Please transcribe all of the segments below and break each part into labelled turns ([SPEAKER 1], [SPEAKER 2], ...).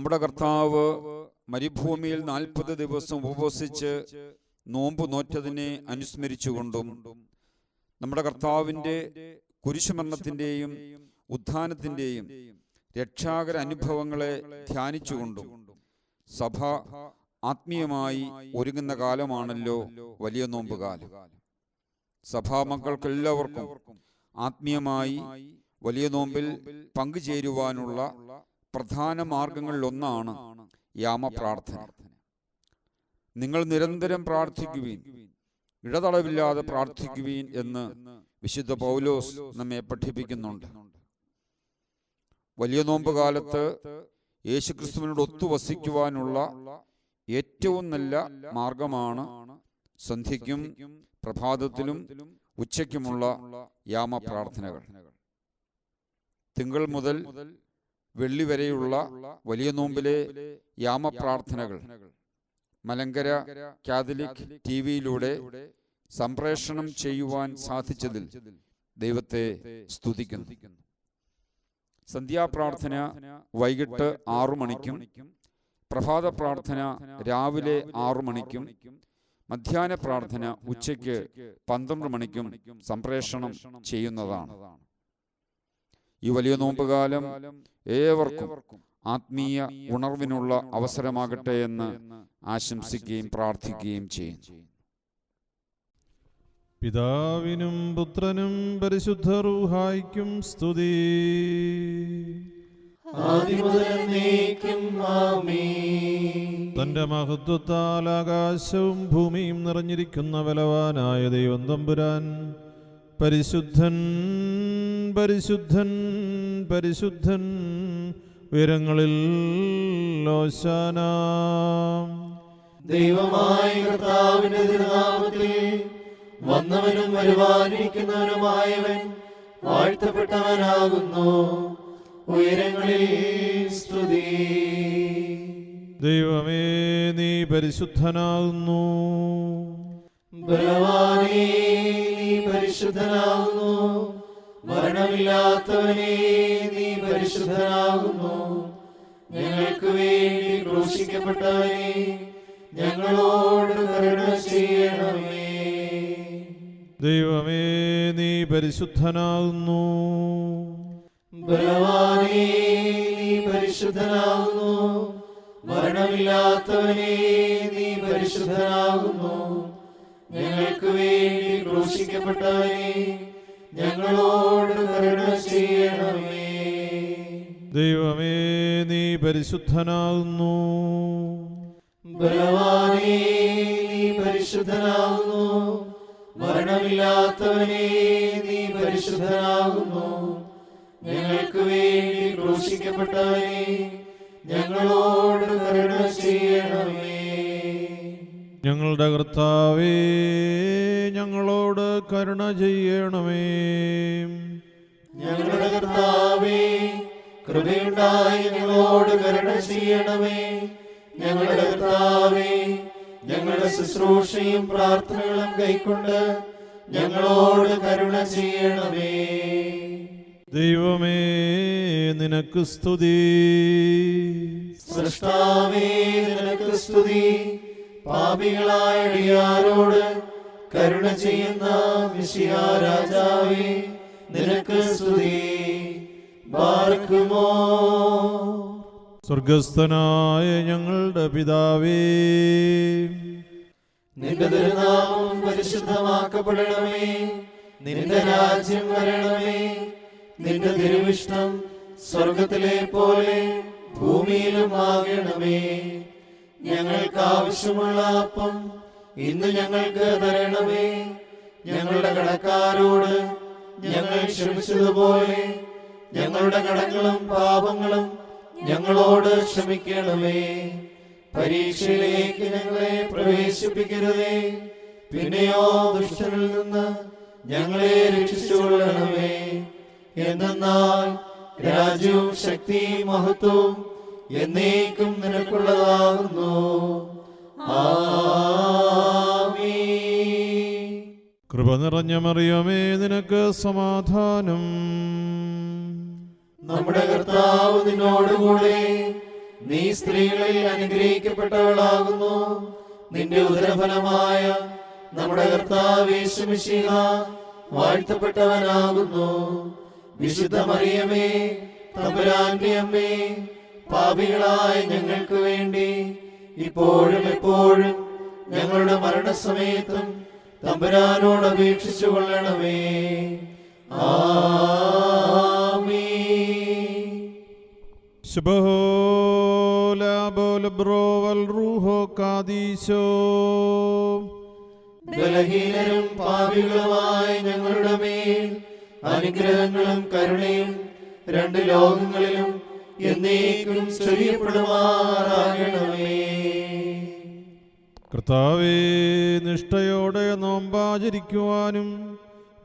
[SPEAKER 1] നമ്മുടെ കർത്താവ് മരുഭൂമിയിൽ 40 ദിവസം ഉപവസിച്ച് നോമ്പ് നോറ്റതിനെ അനുസ്മരിച്ചുകൊണ്ടും നമ്മുടെ കർത്താവിൻ്റെ കുരിശുമരണത്തിൻ്റെയും ഉത്ഥാനത്തിൻ്റെയും രക്ഷാകര അനുഭവങ്ങളെ ധ്യാനിച്ചുകൊണ്ടും സഭ ആത്മീയമായി ഒരുങ്ങുന്ന കാലമാണല്ലോ വലിയ നോമ്പ് കാലം. സഭാമക്കൾക്കെല്ലാവർക്കും ആത്മീയമായി വലിയ നോമ്പിൽ പങ്കുചേരുവാനുള്ള പ്രധാന മാർഗങ്ങളിലൊന്നാണ് യാമപ്രാർത്ഥന. നിങ്ങൾ നിരന്തരം പ്രാർത്ഥിക്കുവീൻ, ഇടതടവില്ലാതെ പ്രാർത്ഥിക്കുവീൻ എന്ന് വിശുദ്ധ പൗലോസ് നമ്മെ പഠിപ്പിക്കുന്നുണ്ട്. വലിയ നോമ്പ് കാലത്ത് യേശുക്രിസ്തുവിനോട് ഒത്തുവസിക്കുവാനുള്ള ഏറ്റവും നല്ല മാർഗമാണ് സന്ധ്യയ്ക്കും പ്രഭാതത്തിലും ഉച്ചയ്ക്കുമുള്ള യാമപ്രാർത്ഥനകൾ. തിങ്കൾ മുതൽ വെള്ളി വരെയുള്ള വലിയ നോമ്പിലെ യാമപ്രാർത്ഥനകൾ മലങ്കര കാത്തലിക് TV-യിലൂടെ സംപ്രേഷണം ചെയ്യുവാൻ സാധിച്ചതിൽ ദൈവത്തെ സ്തുതിക്കുന്നു. സന്ധ്യാപ്രാർത്ഥന വൈകിട്ട് 6 മണിക്കും പ്രഭാത പ്രാർത്ഥന രാവിലെ 6 മണിക്കും മധ്യാഹ്ന പ്രാർത്ഥന ഉച്ചയ്ക്ക് 12 മണിക്കും സംപ്രേഷണം ചെയ്യുന്നതാണ്. ഈ വലിയ നോമ്പുകാലം ഏവർക്കും ആത്മീയ ഉണർവിനുള്ള അവസരമാകട്ടെ എന്ന് ആശംസിക്കുകയും പ്രാർത്ഥിക്കുകയും ചെയ്യുന്നു.
[SPEAKER 2] പിതാവിനും പുത്രനും പരിശുദ്ധ റൂഹായ്ക്കും സ്തുതി. തന്റെ മഹത്വത്താൽ ആകാശവും ഭൂമിയും നിറഞ്ഞിരിക്കുന്ന ബലവാനായ ദൈവം തമ്പുരാൻ പരിശുദ്ധൻ പരിശുദ്ധൻ പരിശുദ്ധൻ ഉയരങ്ങളിൽ ഹോശാന.
[SPEAKER 3] ദൈവമായ കർത്താവിന്റെ തിരുനാമത്തിൽ വന്നവനും വരുവാനിരിക്കുന്നവനുമായവൻ വാഴ്ത്തപ്പെട്ടവനാകുന്നു. ഉയരങ്ങളിൽ സ്തുതി.
[SPEAKER 2] ദൈവമേ, നീ പരിശുദ്ധനാകുന്നു.
[SPEAKER 3] ബലവാനേ, നീ പരിശുദ്ധനാകുന്നു. മരണമില്ലാത്തവനേ, നീ പരിശുദ്ധനാകുന്നു. ഞങ്ങൾക്ക് വേണ്ടി ക്രൂശിക്കപ്പെട്ടവനേ, ഞങ്ങളോട് കരുണ ചെയ്യണമേ.
[SPEAKER 2] ദൈവമേ, നീ പരിശുദ്ധനാകുന്നു.
[SPEAKER 3] ബലവാനേ, നീ പരിശുദ്ധനാകുന്നു. മരണമില്ലാത്തവനേ, നീ പരിശുദ്ധനാകുന്നു. ഞങ്ങൾക്ക് വേണ്ടി ക്രൂശിക്കപ്പെട്ടവനേ, ഞങ്ങളോട് കരുണ ചെയ്യണമേ.
[SPEAKER 2] ദൈവമേ, നീ പരിശുദ്ധനാകുന്നു.
[SPEAKER 3] ബലവാനേ, നീ പരിശുദ്ധനാകുന്നു. മരണമില്ലാത്തവനേ, നീ പരിശുദ്ധനാകുന്നു. ഞങ്ങൾക്ക് വേണ്ടി ക്രൂശിക്കപ്പെട്ടവനേ, ഞങ്ങളോട് കരുണ ചെയ്യണമേ.
[SPEAKER 2] ഞങ്ങളുടെ കർത്താവേ, ഞങ്ങളോട് കരുണ ചെയ്യണമേ.
[SPEAKER 3] ഞങ്ങളുടെ കർത്താവേ, കൃപയുണ്ടായി ഞങ്ങളോട് കരുണ ചെയ്യണമേ. ഞങ്ങളുടെ കർത്താവേ, ഞങ്ങളുടെ ശുശ്രൂഷയും പ്രാർത്ഥനകളും കൈക്കൊണ്ട് ഞങ്ങളോട് കരുണ ചെയ്യണമേ.
[SPEAKER 2] ദൈവമേ, നിനക്ക് സ്തുതി.
[SPEAKER 3] സൃഷ്ടാവേ, നിനക്ക് സ്തുതി. പാപികളായ അടിയാരോട് കരുണ ചെയ്യുന്ന മിശിഹാ രാജാവേ, നിനക്ക് സ്തുതി. ബാർക്കുമോ.
[SPEAKER 2] സ്വർഗസ്ഥനായ ഞങ്ങളുടെ പിതാവേ,
[SPEAKER 3] നിന്റെ തിരുനാമം പരിശുദ്ധമാക്കപ്പെടണമേ. നിന്റെ രാജ്യം വരണമേ. നിന്റെ തിരുവിഷ്ടം സ്വർഗത്തിലെ പോലെ ഭൂമിയിലും ആകണമേ. ഞങ്ങൾക്ക് ആവശ്യമുള്ള അപ്പം ഇന്ന് ഞങ്ങൾക്ക് തരണമേ. ഞങ്ങളുടെ കടക്കാരോട് ഞങ്ങൾ ക്ഷമിച്ചതുപോലെ ഞങ്ങളുടെ കടങ്ങളും പാപങ്ങളും ഞങ്ങളോട് ക്ഷമിക്കണമേ. പരീക്ഷയിലേക്ക് ഞങ്ങളെ പ്രവേശിപ്പിക്കരുതേ, പിന്നെയോ ദുഷ്ടനിൽ നിന്ന് ഞങ്ങളെ രക്ഷിച്ചുകൊള്ളണമേ. എന്തെന്നാൽ രാജ്യവും ശക്തിയും മഹത്വവും എന്നേക്കും നിനക്കുള്ളതാകുന്നു. ആമീൻ.
[SPEAKER 2] കൃപ നിറഞ്ഞ മറിയമേ, നിനക്ക് സമാധാനം.
[SPEAKER 3] നമ്മുടെ കർത്താവ് നിന്നോടുകൂടെ നീ സ്ത്രീകളിൽ അനുഗ്രഹിക്കപ്പെട്ടവളാകുന്നു. നിന്റെ ഉദരഫലമായ നമ്മുടെ കർത്താവ് യേശു മിശിഹ വാഴ്ത്തപ്പെട്ടവനാകുന്നു. വിശുദ്ധ മറിയമേ, തമ്പുരാന്റെ അമ്മേ, പാപികളായ ഞങ്ങൾക്ക് വേണ്ടി ഇപ്പോഴും എപ്പോഴും ഞങ്ങളുടെ മരണസമയത്തും തമ്പുരാനോട് അപേക്ഷിച്ചു കൊള്ളണമേ. ആമീൻ. ബലഹീനരും പാപികളുമായ ഞങ്ങളുടെ മേൽ അനുഗ്രഹങ്ങളും കരുണയും രണ്ട് ലോകങ്ങളിലും എന്നേക്കും ചൊരിയപ്പെടുമാറാകണമേ.
[SPEAKER 2] കർത്താവേ, നിഷ്ഠയോടെ നോമ്പാചരിക്കുവാനും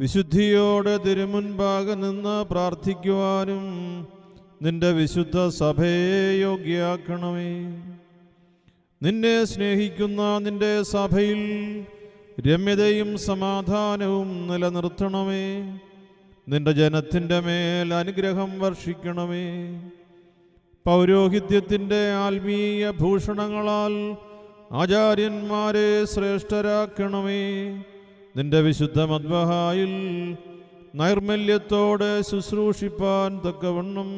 [SPEAKER 2] വിശുദ്ധിയോടെ തിരുമുൻപാകെ നിന്ന് പ്രാർത്ഥിക്കുവാനും നിന്റെ വിശുദ്ധ സഭയെ യോഗ്യയാക്കണമേ. നിന്നെ സ്നേഹിക്കുന്ന നിന്റെ സഭയിൽ രമ്യതയും സമാധാനവും നിലനിർത്തണമേ. നിന്റെ ജനത്തിൻ്റെ മേൽ അനുഗ്രഹം വർഷിക്കണമേ. പൗരോഹിത്യത്തിൻ്റെ ആത്മീയ ഭൂഷണങ്ങളാൽ ആചാര്യന്മാരെ ശ്രേഷ്ഠരാക്കണമേ. നിന്റെ വിശുദ്ധ മദ്ബഹായിൽ നൈർമല്യത്തോടെ ശുശ്രൂഷിപ്പാൻ തക്കവണ്ണം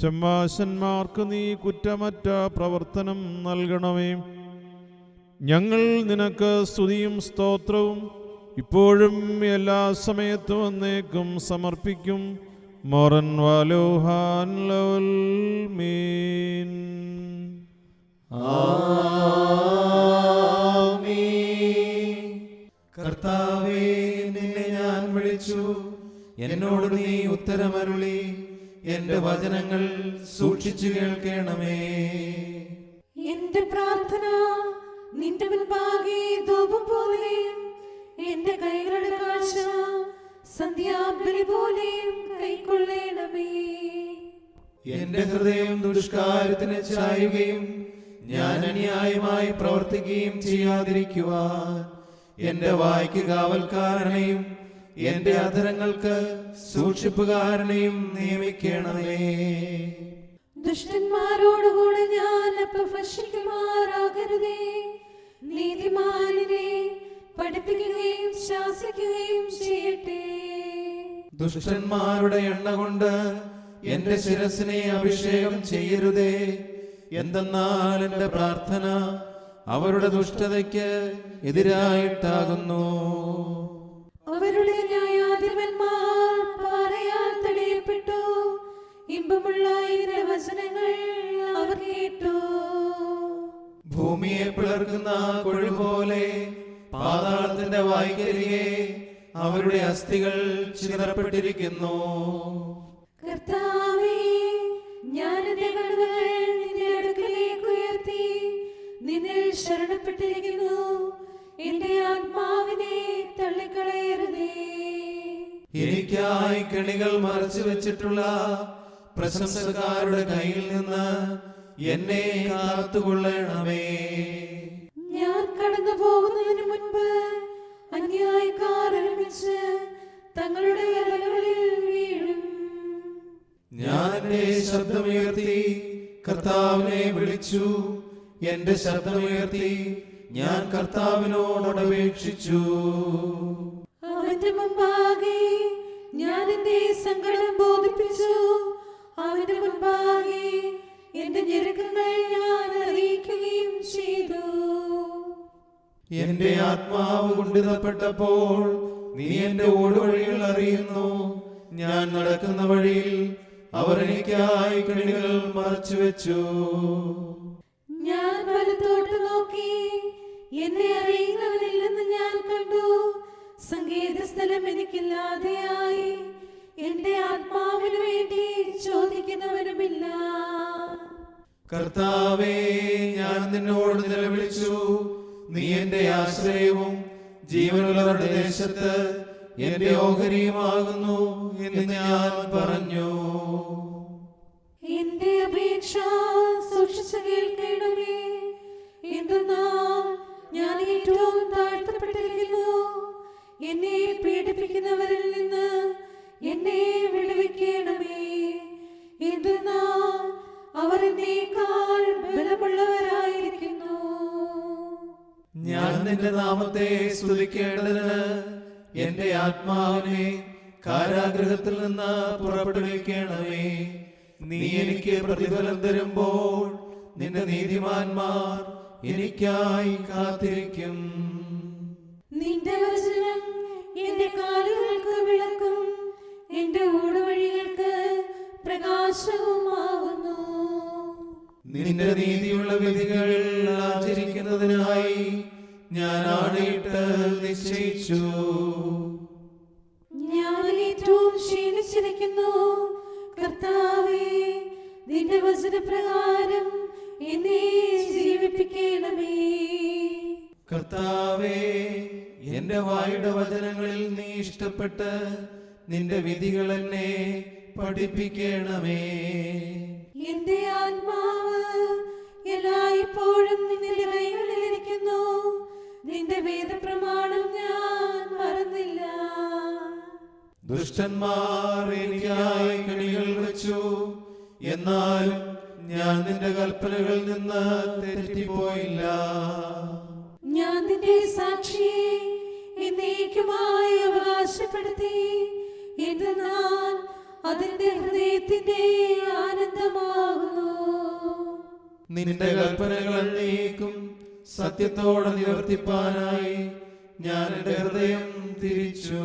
[SPEAKER 2] ശമ്മാശന്മാർക്ക് നീ കുറ്റമറ്റ പ്രവർത്തനം നൽകണമേ. ഞങ്ങൾ നിനക്ക് സ്തുതിയും സ്തോത്രവും ഇപ്പോഴും എല്ലാ സമയത്തും എന്നേക്കും സമർപ്പിക്കും. മോറൻ വാലോഹാൻ ലവൽ മീൻ.
[SPEAKER 3] കർത്താവേ, നിന്നെ ഞാൻ വിളിച്ചു, എന്നോട് നീ ഉത്തരമരുളി. എന്റെ വചനങ്ങൾ സൂക്ഷിച്ചു കേൾക്കണമേ.
[SPEAKER 4] എന്റെ പ്രാർത്ഥന നിന്റെ മുൻപാകെ ധൂപം പോലെയും എന്റെ കൈകളുടെ കാഴ്ച സന്ധ്യാബലി പോലെയും കൈക്കൊള്ളണമേ.
[SPEAKER 3] എന്റെ ഹൃദയം ദുഷ്കാര്യത്തിന് ചായുകയും ഞാൻ അന്യായമായി പ്രവർത്തിക്കുകയും ചെയ്യാതിരിക്കുവാൻ എന്റെ വായ്ക്ക് കാവൽക്കാരനെയും എന്റെ അധരങ്ങൾക്ക് സൂക്ഷിപ്പുകാരനെയും നിയമിക്കണമേ.
[SPEAKER 4] ദുഷ്ടന്മാരോടുകൂടെ ഞാൻ അപഭ്രഷിക്കുമാറാകരുതേ. നീതിമാനിനെ പഠിപ്പിക്കുകയും ശാസിക്കുകയും ചെയ്യട്ടെ.
[SPEAKER 3] ദുഷ്ടന്മാരുടെ എണ്ണ കൊണ്ട് എന്റെ ശിരസിനെ അഭിഷേകം ചെയ്യരുതേ. എന്തെന്നാൽ എന്റെ പ്രാർത്ഥന അവരുടെ ദുഷ്ടതയ്ക്ക് എതിരായിട്ടാകുന്നു.
[SPEAKER 4] അവരുടെ ന്യായാധിപന്മാർ പാറയാൽ തടയപ്പെട്ടു. ഇമ്പമുള്ള ഇതിന്റെ വചനങ്ങൾ അവർ കേട്ടു.
[SPEAKER 3] ഭൂമിയെ പിളർക്കുന്ന കൊഴുപോലെ പാതാളത്തിന്റെ വായ്ക്കരികെ അവരുടെ അസ്ഥികൾ ചിതറപ്പെട്ടിരിക്കുന്നു.
[SPEAKER 4] കർത്താവേ, ഞാൻ എന്റെ കണ്ണുകൾ നിന്റെ അടുക്കലേക്ക് ഉയർത്തി നിന്നിൽ ശരണപ്പെട്ടിരിക്കുന്നു. എന്റെ ആത്മാവിനെ തള്ളിക്കളയരുതേ.
[SPEAKER 3] എനിക്കായി കെണികൾ മറച്ചു വെച്ചിട്ടുള്ള പ്രശംസക്കാരുടെ കയ്യിൽ നിന്ന് എന്നെ കാത്തുകൊള്ളണമേ.
[SPEAKER 4] ഞാൻ കടന്നു പോകുന്നതിന് മുൻപ് അന്യായക്കാർ ഒരുമിച്ച് തങ്ങളുടെ വിരലുകളിൽ വീഴും.
[SPEAKER 3] ഞാൻ എന്റെ ശബ്ദമുയർത്തി കർത്താവിനെ വിളിച്ചു. എന്റെ ശബ്ദമുയർത്തി ഞാൻ കർത്താവിനോട് അപേക്ഷിച്ചു.
[SPEAKER 4] അവന്റെ മുമ്പാകെ ഞാൻ എന്റെ സങ്കടം ബോധിപ്പിച്ചു. അവന്റെ മുൻപാകെ എന്റെ ഞെരുക്കങ്ങൾ ഞാൻ അറിയിക്കുകയും ചെയ്തു.
[SPEAKER 3] എന്റെ ആത്മാവ് കുണ്ഠിതപ്പെട്ടപ്പോൾ നീ എന്റെ ഓടുവഴികൾ അറിയുന്നു. ഞാൻ നടക്കുന്ന വഴിയിൽ അവർ എനിക്കായി കെണികൾ മറച്ചു വെച്ചു.
[SPEAKER 4] ഞാൻ വലത്തോട്ട് നോക്കി, എന്നെ അറിയുന്നവനില്ലെന്ന് ഞാൻ കണ്ടു. സങ്കേത സ്ഥലം എനിക്കില്ലാതെയായി. എന്റെ ആത്മാവിന് വേണ്ടി ചോദിക്കുന്നവനുമില്ല.
[SPEAKER 3] കർത്താവേ, ഞാൻ നിന്നോട് നിലവിളിച്ചു. നീ എന്റെ ആശ്രയവും ജീവനുള്ളവരുടെ ദേശത്ത് എന്റെ ഓഹരിയുമാകുന്നു എന്ന് ഞാൻ പറഞ്ഞു.
[SPEAKER 4] എന്റെ അപേക്ഷ സൂക്ഷിച്ചു കേൾക്കണമേ. എന്തെന്നാൽ ഞാൻ ഏറ്റവും താഴ്ത്തപ്പെട്ടിരിക്കുന്നു. എന്നെ പീഡിപ്പിക്കുന്നവരിൽ നിന്ന് എന്നെ വിടുവിക്കണമേ. എന്തെന്നാൽ അവർ എന്നേക്കാൾ
[SPEAKER 3] ഞാൻ നിന്റെ നാമത്തെ സ്തുതിക്കേണ്ടതിന് എന്റെ ആത്മാവിനെ കാരാഗൃഹത്തിൽ നിന്ന് പുറപ്പെടുവിക്കണമേ. നീ എനിക്ക് പ്രതിഫലം തരുമ്പോൾ നിന്റെ നീതിമാന്മാർ എനിക്കായി കാത്തിരിക്കും.
[SPEAKER 4] നിന്റെ വചനം എന്റെ കാലുകൾക്ക് വിളക്കും എന്റെ ഊടുവഴികൾക്ക് പ്രകാശവുമാകുന്നു.
[SPEAKER 3] നിന്റെ നീതിയുള്ള വിധികൾ ആചരിക്കുന്നതിനായി ഞാൻ ആണയിട്ട് നിശ്ചയിച്ചു.
[SPEAKER 4] ഞാൻ ഏറ്റവും ക്ഷീണിച്ചിരിക്കുന്നു. കർത്താവേ, നിന്റെ വചനപ്രകാരം എന്നെ ജീവിപ്പിക്കണമേ.
[SPEAKER 3] കർത്താവേ, എന്റെ വായുടെ വചനങ്ങളിൽ നീ ഇഷ്ടപ്പെട്ട് നിന്റെ വിധികൾ എന്നെ പഠിപ്പിക്കണമേ.
[SPEAKER 4] എന്റെ ആത്മാവ് എല്ലായ്പ്പോഴും നിന്റെ കൈകളിലിരിക്കുന്നു. നിന്റെ വേദപ്രമാണം ഞാൻ മറന്നില്ല.
[SPEAKER 3] ദുഷ്ടന്മാർ എനിക്കായി കെണികൾ വെച്ചു, എന്നാലും ഞാൻ നിന്റെ കൽപ്പനകളിൽ നിന്ന് തെറ്റിപ്പോയില്ല.
[SPEAKER 4] ഞാൻ നിന്റെ സാക്ഷിയെ എന്നേക്കുമായി അവകാശപ്പെടുത്തി. എന്തെന്നാൽ അതിന്റെ ഹൃദയത്തിന്റെ ആനന്ദമാകുന്നു.
[SPEAKER 3] നിന്റെ കൽപ്പനകൾ എന്നേക്കും സത്യത്തോടെ നിവർത്തിപ്പാനായി ഞാൻ എന്റെ ഹൃദയം തിരിച്ചു.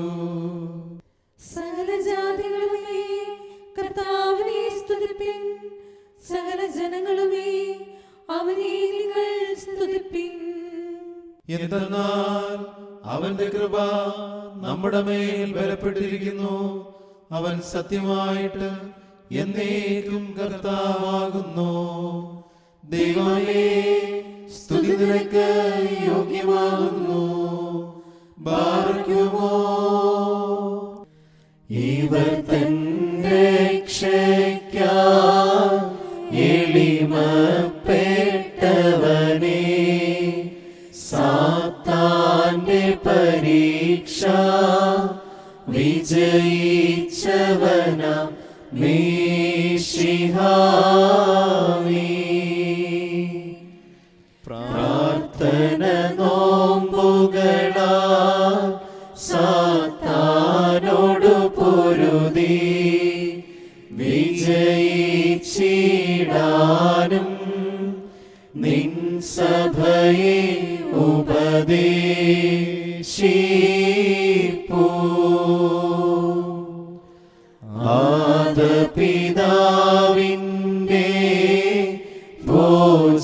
[SPEAKER 4] സകല ജാതികളുമേ കർത്താവിനെ സ്തുതിപ്പിൻ. സകല ജനങ്ങളുമേ അവനെ നിങ്ങൾ സ്തുതിപ്പിൻ.
[SPEAKER 3] എന്തെന്നാൽ അവന്റെ കൃപ നമ്മുടെ മേൽ ബലപ്പെട്ടിരിക്കുന്നു. അവൻ സത്യമായിട്ട് എന്നേക്കും കർത്താവാകുന്നു. ദൈവമേ, സ്തുതി നിനക്ക് യോഗ്യമാകുന്നു. ബാറയ്ക്കുമോ ഇവർ തൻ രക്ഷയ്ക്കായി എളിമപ്പെട്ടവനേ, സാത്താന്റെ പരീക്ഷ വിജയിച്ചവനാം മിശിഹാവേ. പ്രാർത്ഥന നോമ്പുകളാ സാത്താനോടു പൊരുതി വിജയിച്ചിടാനും നിൻ സഭയെ ഉപദേശിപ്പൂ. ആദപിതാവിന്റെ ഭോജ്യപ്രിയമതിനെ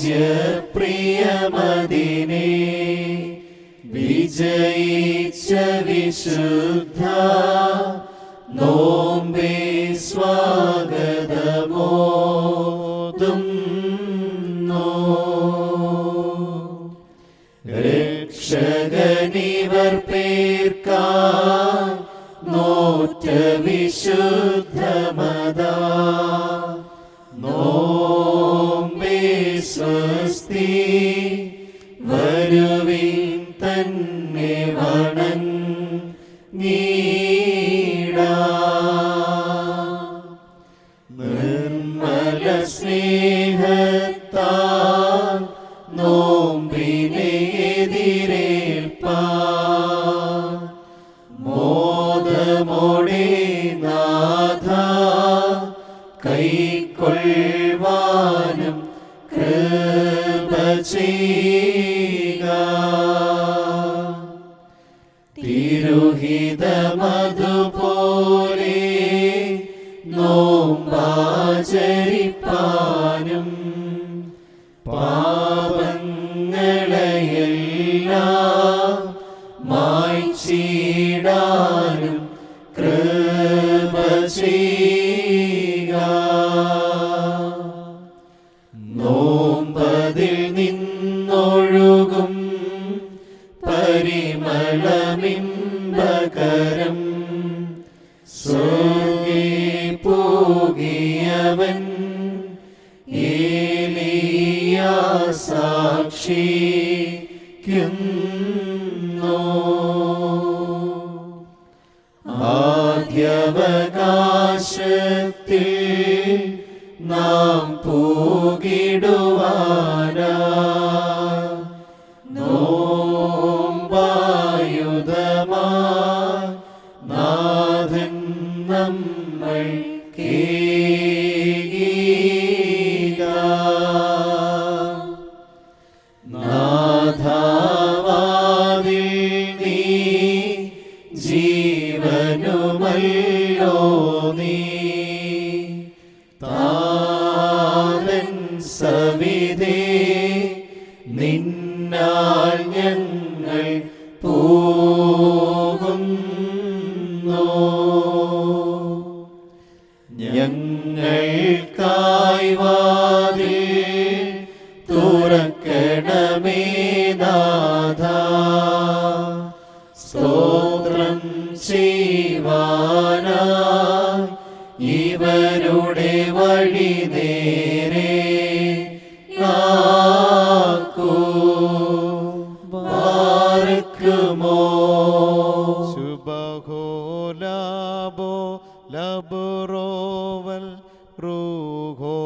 [SPEAKER 3] വിജയിച്ച വിശുദ്ധ നോമ്പേ സ്വാഗതമോതുന്നു. രക്ഷകനിവർ പേർക്കായി നോറ്റ വിശുദ്ധമതാ നോമ്പേ സ്വസ്തി. വരുവിൻ തന്നെ വണങ്ങിടാം. നിർമ്മല സ്നേഹത്താൽ നോമ്പിനെ എതിരേൽപ്പാൻ മോദമോടെ നാഥ കൈക്കൊള്ളുവാനും കൃപ ചെയ്യുക. തിരുഹിതമതുപോലെ നോമ്പാചരിപ്പാനും പാപങ്ങളെയെല്ലാം മായ്ച്ചിടാനും കൃപ ചെയ്യുക. നോമ്പതിൽ നിന്നൊഴുകും പരിമളമിമ്പകരം സ്വർഗേ പോകിയവൻ ഏലിയാ സാക്ഷിക്കുന്നു. ആദ്യവകാശത്തിൽ നാം പോകിടുവാനാ നോമ്പെടുത്തവനെ ഞങ്ങൾ പോകുന്നു. ഞങ്ങൾക്കായി വാതിൽ തുറക്കണമേ നാഥാ. സ്തോത്രം ചെയ്യുവാനായി ഇവരുടെ വഴി നേരെ ആക്കൂ. ബാറക്കുമോ
[SPEAKER 5] ശുഭഹോലാബോ ലബറോവൽ റൂഹോ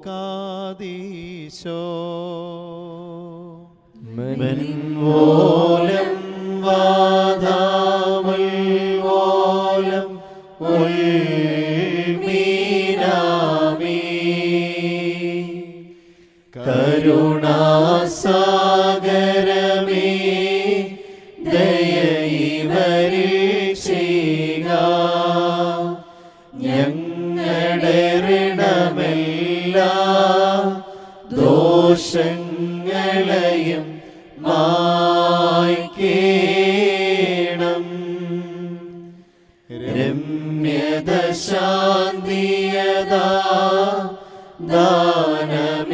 [SPEAKER 5] കാദീശോ
[SPEAKER 3] മെൻവോലം വാദാമൽ വോലം ഉൽമീനാമി. കരുണാസാഗരമേ ദയ ഇവരിൽ ചെയ്യുക. ഞങ്ങളുടെ ഋണമെല്ലാം ദോഷങ്ങളെയും മായ്ക്കേണം. രമ്യത ശാന്തിയതാ ദാനമിവർക്കേകൂ.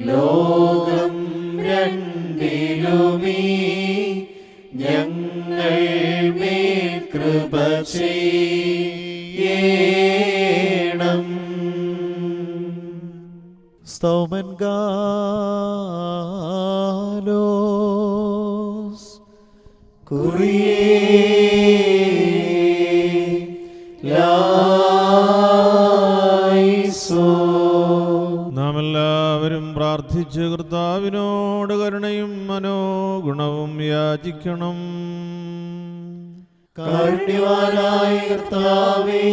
[SPEAKER 3] ലോകം രണ്ടിലുമീ ഞങ്ങൾ മേൽ കൃപ ചെയ്യണം.
[SPEAKER 5] സ്തോമൻ ഗാലോസ്
[SPEAKER 2] നാം എല്ലാവരും പ്രാർത്ഥിച്ച് കർത്താവിനോട് കരുണയും മനോഗുണവും യാചിക്കണം.
[SPEAKER 3] കാരുണ്യവാനായ കർത്താവേ,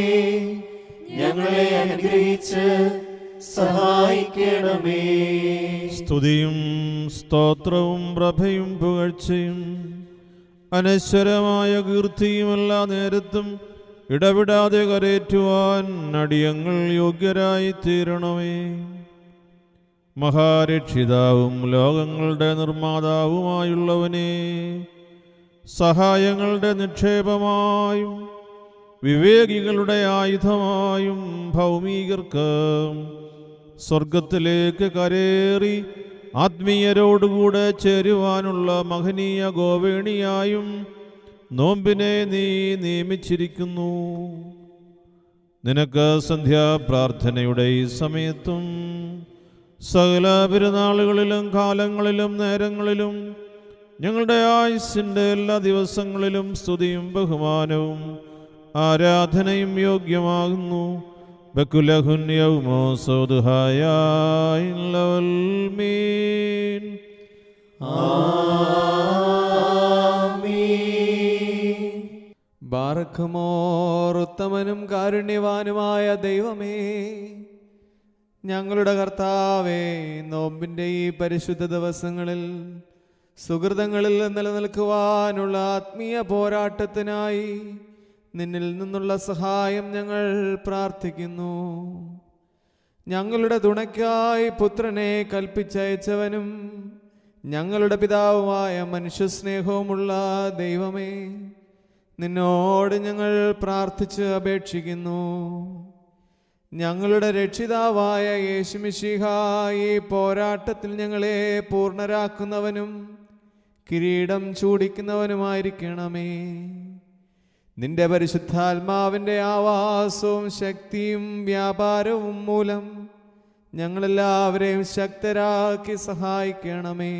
[SPEAKER 3] ഞങ്ങളെ അനുഗ്രഹിച്ച് സഹായിക്കണമേ.
[SPEAKER 2] സ്തുതിയും സ്തോത്രവും പ്രഭയും പുകഴ്ചയും അനശ്വരമായ കീർത്തിയും എല്ലാ നേരത്തും ഇടവിടാതെ കരേറ്റുവാൻ അടിയങ്ങൾ യോഗ്യരായി തീരണമേ. മഹാരക്ഷിതാവും ലോകങ്ങളുടെ നിർമ്മാതാവുമായുള്ളവനെ, സഹായങ്ങളുടെ നിക്ഷേപമായും വിവേകികളുടെ ആയുധമായും ഭൗമികർക്ക് സ്വർഗത്തിലേക്ക് കരേറി ആത്മീയരോടുകൂടെ ചേരുവാനുള്ള മഹനീയ ഗോവേണിയായും നോമ്പിനെ നീ നിയമിച്ചിരിക്കുന്നു. നിനക്ക് സന്ധ്യാപ്രാർത്ഥനയുടെ ഈ സമയത്തും സകല പെരുന്നാളുകളിലും കാലങ്ങളിലും നേരങ്ങളിലും ഞങ്ങളുടെ ആയുസ്സിൻ്റെ എല്ലാ ദിവസങ്ങളിലും സ്തുതിയും ബഹുമാനവും ആരാധനയും യോഗ്യമാകുന്നു. ബക്കുലഹുൻ യൗമോ സൗദുഹായീൻ.
[SPEAKER 6] ബാറക്കുമോർ. ഉത്തമനും കാരുണ്യവാനുമായ ദൈവമേ, ഞങ്ങളുടെ കർത്താവേ, നോമ്പിൻ്റെ ഈ പരിശുദ്ധ ദിവസങ്ങളിൽ സുഹൃതങ്ങളിൽ നിലനിൽക്കുവാനുള്ള ആത്മീയ പോരാട്ടത്തിനായി നിന്നിൽ നിന്നുള്ള സഹായം ഞങ്ങൾ പ്രാർത്ഥിക്കുന്നു. ഞങ്ങളുടെ തുണയ്ക്കായി പുത്രനെ കൽപ്പിച്ചയച്ചവനും ഞങ്ങളുടെ പിതാവുമായ മനുഷ്യസ്നേഹവുമുള്ള ദൈവമേ, നിന്നോട് ഞങ്ങൾ പ്രാർത്ഥിച്ച് അപേക്ഷിക്കുന്നു. ഞങ്ങളുടെ രക്ഷിതാവായ യേശുമിശിഹ ഈ പോരാട്ടത്തിൽ ഞങ്ങളെ പൂർണ്ണരാക്കുന്നവനും കിരീടം ചൂടിക്കുന്നവനുമായിരിക്കണമേ. നിന്റെ പരിശുദ്ധാത്മാവിൻ്റെ ആവാസവും ശക്തിയും വ്യാപാരവും മൂലം ഞങ്ങളെല്ലാവരെയും ശക്തരാക്കി സഹായിക്കണമേ.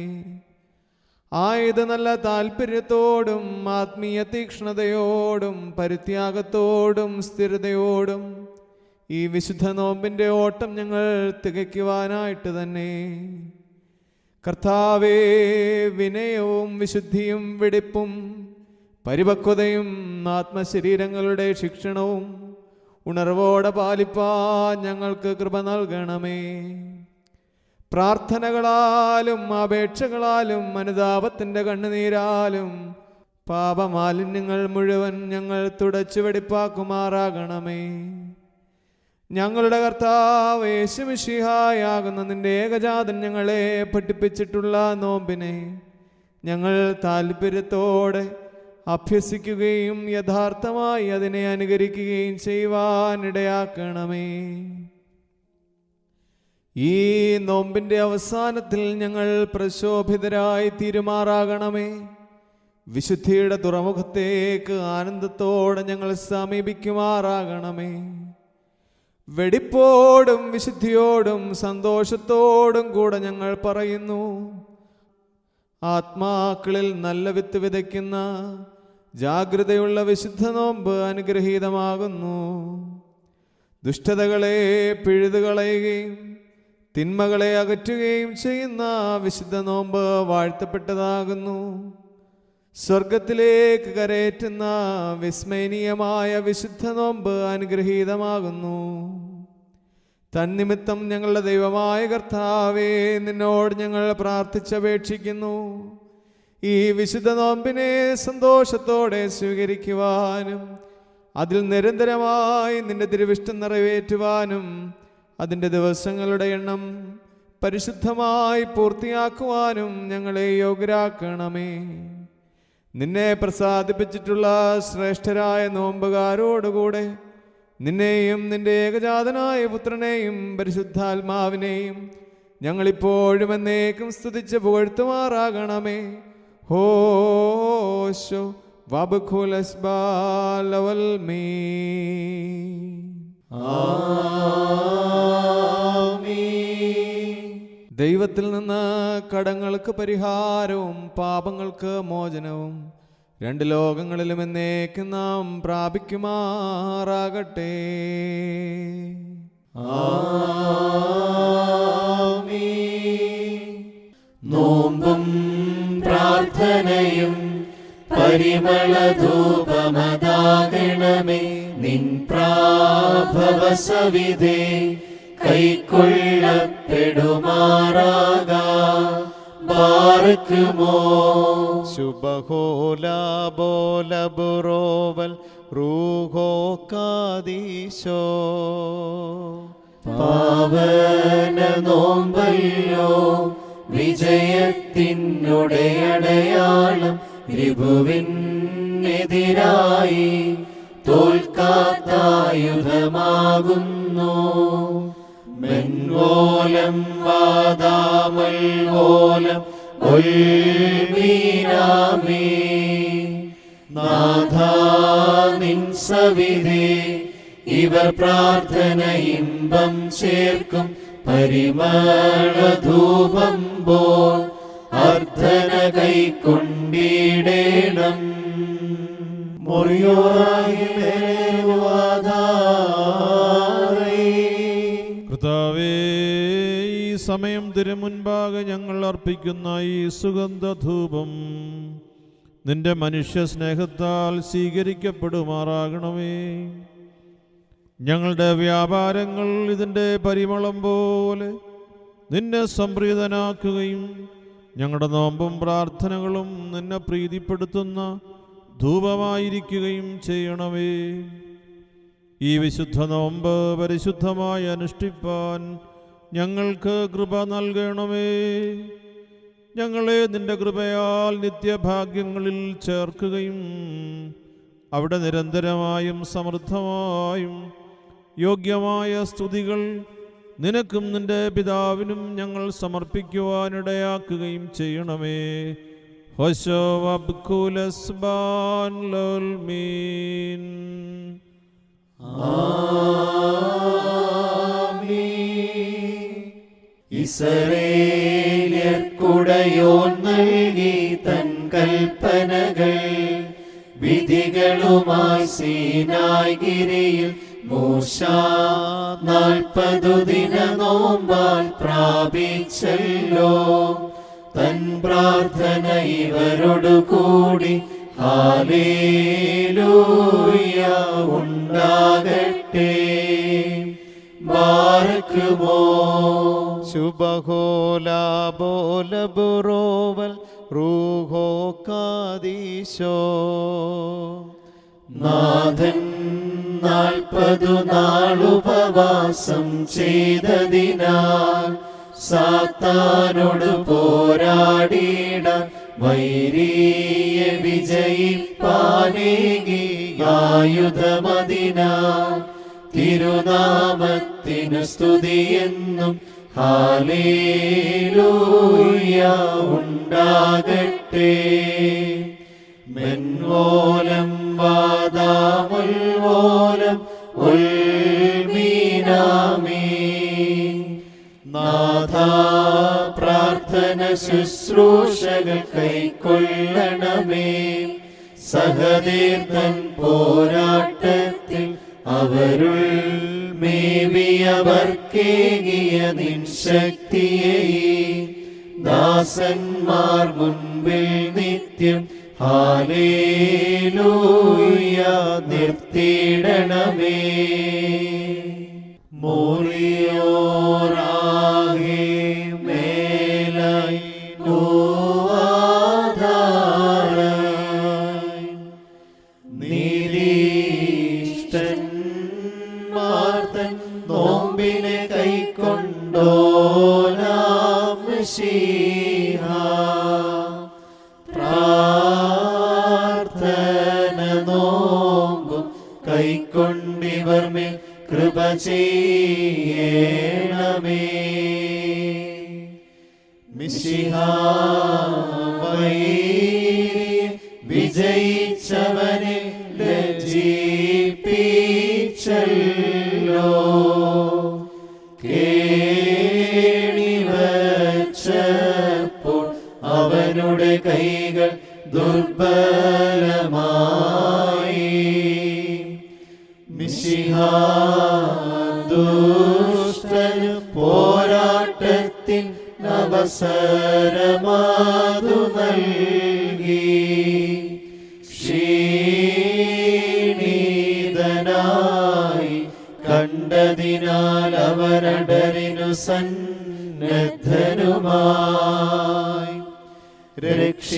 [SPEAKER 6] ആയത് നല്ല താല്പര്യത്തോടും ആത്മീയ തീക്ഷ്ണതയോടും പരിത്യാഗത്തോടും സ്ഥിരതയോടും ഈ വിശുദ്ധ നോമ്പിൻ്റെ ഓട്ടം ഞങ്ങൾ തികയ്ക്കുവാനായിട്ട് തന്നെ. കർത്താവേ, വിനയവും വിശുദ്ധിയും വെടിപ്പും പരിപക്വതയും ആത്മശരീരങ്ങളുടെ ശിക്ഷണവും ഉണർവോടെ പാലിപ്പാൻ ഞങ്ങൾക്ക് കൃപ നൽകണമേ. പ്രാർത്ഥനകളാലും അപേക്ഷകളാലും അനുതാപത്തിൻ്റെ കണ്ണുനീരാലും പാപമാലിന്യങ്ങൾ മുഴുവൻ ഞങ്ങൾ തുടച്ചു വെടിപ്പാക്കുമാറാകണമേ. ഞങ്ങളുടെ കർത്താവ് യേശുമിശിഹായാകുന്ന നിന്റെ ഏകജാതൻ ഞങ്ങളെ പഠിപ്പിച്ചിട്ടുള്ള നോമ്പിനെ ഞങ്ങൾ താല്പര്യത്തോടെ അഭ്യസിക്കുകയും യഥാർത്ഥമായി അതിനെ അനുകരിക്കുകയും ചെയ്യുവാനിടയാക്കണമേ. ഈ നോമ്പിൻ്റെ അവസാനത്തിൽ ഞങ്ങൾ പ്രശോഭിതരായി തീരുമാറാകണമേ. വിശുദ്ധിയുടെ തുറമുഖത്തേക്ക് ആനന്ദത്തോടെ ഞങ്ങൾ സമീപിക്കുമാറാകണമേ. വെടിപ്പോടും വിശുദ്ധിയോടും സന്തോഷത്തോടും കൂടെ ഞങ്ങൾ പറയുന്നു, ആത്മാക്കളിൽ നല്ല വിത്ത് വിതയ്ക്കുന്ന ജാഗ്രതയുള്ള വിശുദ്ധ നോമ്പ് അനുഗ്രഹീതമാകുന്നു. ദുഷ്ടതകളെ പിഴുതുകളയുകയും തിന്മകളെ അകറ്റുകയും ചെയ്യുന്ന വിശുദ്ധ നോമ്പ് വാഴ്ത്തപ്പെട്ടതാകുന്നു. സ്വർഗത്തിലേക്ക് കരയേറ്റുന്ന വിസ്മയനീയമായ വിശുദ്ധ നോമ്പ് അനുഗ്രഹീതമാകുന്നു. തന്നിമിത്തം ഞങ്ങളുടെ ദൈവമായ കർത്താവേ, നിന്നോട് ഞങ്ങൾ പ്രാർത്ഥിച്ചപേക്ഷിക്കുന്നു, ഈ വിശുദ്ധ നോമ്പിനെ സന്തോഷത്തോടെ സ്വീകരിക്കുവാനും അതിൽ നിരന്തരമായി നിന്റെ തിരുവിഷ്ടം നിറവേറ്റുവാനും അതിൻ്റെ ദിവസങ്ങളുടെ എണ്ണം പരിശുദ്ധമായി പൂർത്തിയാക്കുവാനും ഞങ്ങളെ യോഗ്യരാക്കണമേ. നിന്നെ പ്രസാദിപ്പിച്ചിട്ടുള്ള ശ്രേഷ്ഠരായ നോമ്പുകാരോടുകൂടെ നിന്നെയും നിന്റെ ഏകജാതനായ പുത്രനെയും പരിശുദ്ധാത്മാവിനെയും ഞങ്ങളിപ്പോഴും എന്നേക്കും സ്തുതിച്ച് പുകഴ്ത്തുമാറാകണമേ. ഹോശോ വബുഖുലസ്ബാലവൽ മീ. ദൈവത്തിൽ നിന്ന് കടങ്ങൾക്ക് പരിഹാരവും പാപങ്ങൾക്ക് മോചനവും രണ്ട് ലോകങ്ങളിലും എന്നേക്കും നാം പ്രാപിക്കുമാറാകട്ടെ.
[SPEAKER 3] നോമ്പും പ്രാർത്ഥനയും പരിമളധൂപമതാകണമേ. നിൻ പ്രാഭവ സവിധേ കൈക്കൊള്ളപ്പെടുമാറാകാ. ബാറക്കുമോ
[SPEAKER 5] ശുഭഹോലാബോലബുറോവൽ റൂഹോ കാദീശോ.
[SPEAKER 3] പാവന നോമ്പല്ലോ വിജയത്തിനുടെ അടയാളം. രിപുവിനെതിരായി തോൽക്കാത്തായുധമാകുന്നു. മെൻവോലം വാദാമൽവോലം ഒൽമീനാമേ. നാഥാ നിൻ സവിധേ ഇവർ പ്രാർത്ഥന ഇമ്പം ചേർക്കും. പരിമളധൂപം പോൽ അർദ്ധന കൈക്കൊണ്ടിടേണം.
[SPEAKER 2] കർത്താവേ, ഈ സമയം തിരുമുൻപാകെ ഞങ്ങൾ അർപ്പിക്കുന്ന ഈ സുഗന്ധധൂപം നിന്റെ മനുഷ്യ സ്നേഹത്താൽ സ്വീകരിക്കപ്പെടുമാറാകണമേ. ഞങ്ങളുടെ വ്യാപാരങ്ങൾ ഇതിൻ്റെ പരിമളം പോലെ നിന്നെ സംപ്രീതനാക്കുകയും ഞങ്ങളുടെ നോമ്പും പ്രാർത്ഥനകളും നിന്നെ പ്രീതിപ്പെടുത്തുന്ന ധൂപമായിരിക്കുകയും ചെയ്യണമേ. ഈ വിശുദ്ധ നോമ്പ് പരിശുദ്ധമായി അനുഷ്ഠിപ്പാൻ ഞങ്ങൾക്ക് കൃപ നൽകണമേ. ഞങ്ങളെ നിന്റെ കൃപയാൽ നിത്യഭാഗ്യങ്ങളിൽ ചേർക്കുകയും അവിടെ നിരന്തരമായും സമൃദ്ധമായും യോഗ്യമായ സ്തുതികൾ നിനക്കും നിന്റെ പിതാവിനും ഞങ്ങൾ സമർപ്പിക്കുവാനിടയാക്കുകയും ചെയ്യണമേ. ഹോശോ വബ്കുലസ്ബാൻ ലോൽമീൻ.
[SPEAKER 3] ഇസ്രായേല്യർക്കുടയോൻ നൽകി തൻ കൽപ്പനകൾ വിധികളുമായി സീനായ് ഗിരിയിൽ മൂശാ 40 ദിന നോമ്പാൽ പ്രാപിച്ചല്ലോ. തൻ പ്രാർത്ഥന ഇവരോടു കൂടി ഹല്ലേലൂയ ഉണ്ടാകട്ടെ. ബാറക്കുമോ
[SPEAKER 5] ശുഭഹോലാബോലബുറോവൽ റൂഹോ കാദീശോ.
[SPEAKER 3] നാഥൻ 40 നാളുപവാസം ചെയ്തതിനാൽ സാത്താനോട് പോരാടിയിട വൈരിയെ വിജയിപ്പാനേകി ആയുധമതിനാൽ തിരുനാമത്തിനു സ്തുതിയെന്നും ഹല്ലേലൂയ ഉണ്ടാകട്ടെ. മെൻവോലം വാദാമുൽവോലം ഉൽമീനാമീൻ. നാഥ പ്രാർത്ഥന ശുശ്രൂഷകൾ കൈക്കൊള്ളണമേ. സഹതീർത്തൻ പോരാട്ടത്തിൽ അവരുൾ മേവിയവർക്കേകിയ നിൻ ശക്തിയെ ദാസന്മാർ മുൻപിൽ നിത്യം ഹല്ലേലൂയ നിർത്തിയിടണമേ. മോറിയോറാകെ മേലായി നോവാധാരായി നീതിഷ്ഠന്മാർത്തൻ നോമ്പിനെ കൈക്കൊണ്ടോനാം മിശിഹ. പ്രാർത്ഥന നോമ്പും കൈക്കൊണ്ടിവർ മേൽ കൃപ ചെയ്യണമേ. മിശിഹ വൈരിയെ വിജയിച്ചവനെ ലജ്ജിപ്പിച്ചല്ലോ. കേണിവച്ചപ്പോൾ അവനുടെ കൈകൾ ദുർബലമായി. മിശിഹ ദുഷ്ടന് പോരാട്ടത്തിൻ അവസരമാതു നൽകി. ക്ഷീണിതനായി കണ്ടതിനാൽ അവനടരിനു സന്നദ്ധനുമായി. രക്ഷിപ്പാനായി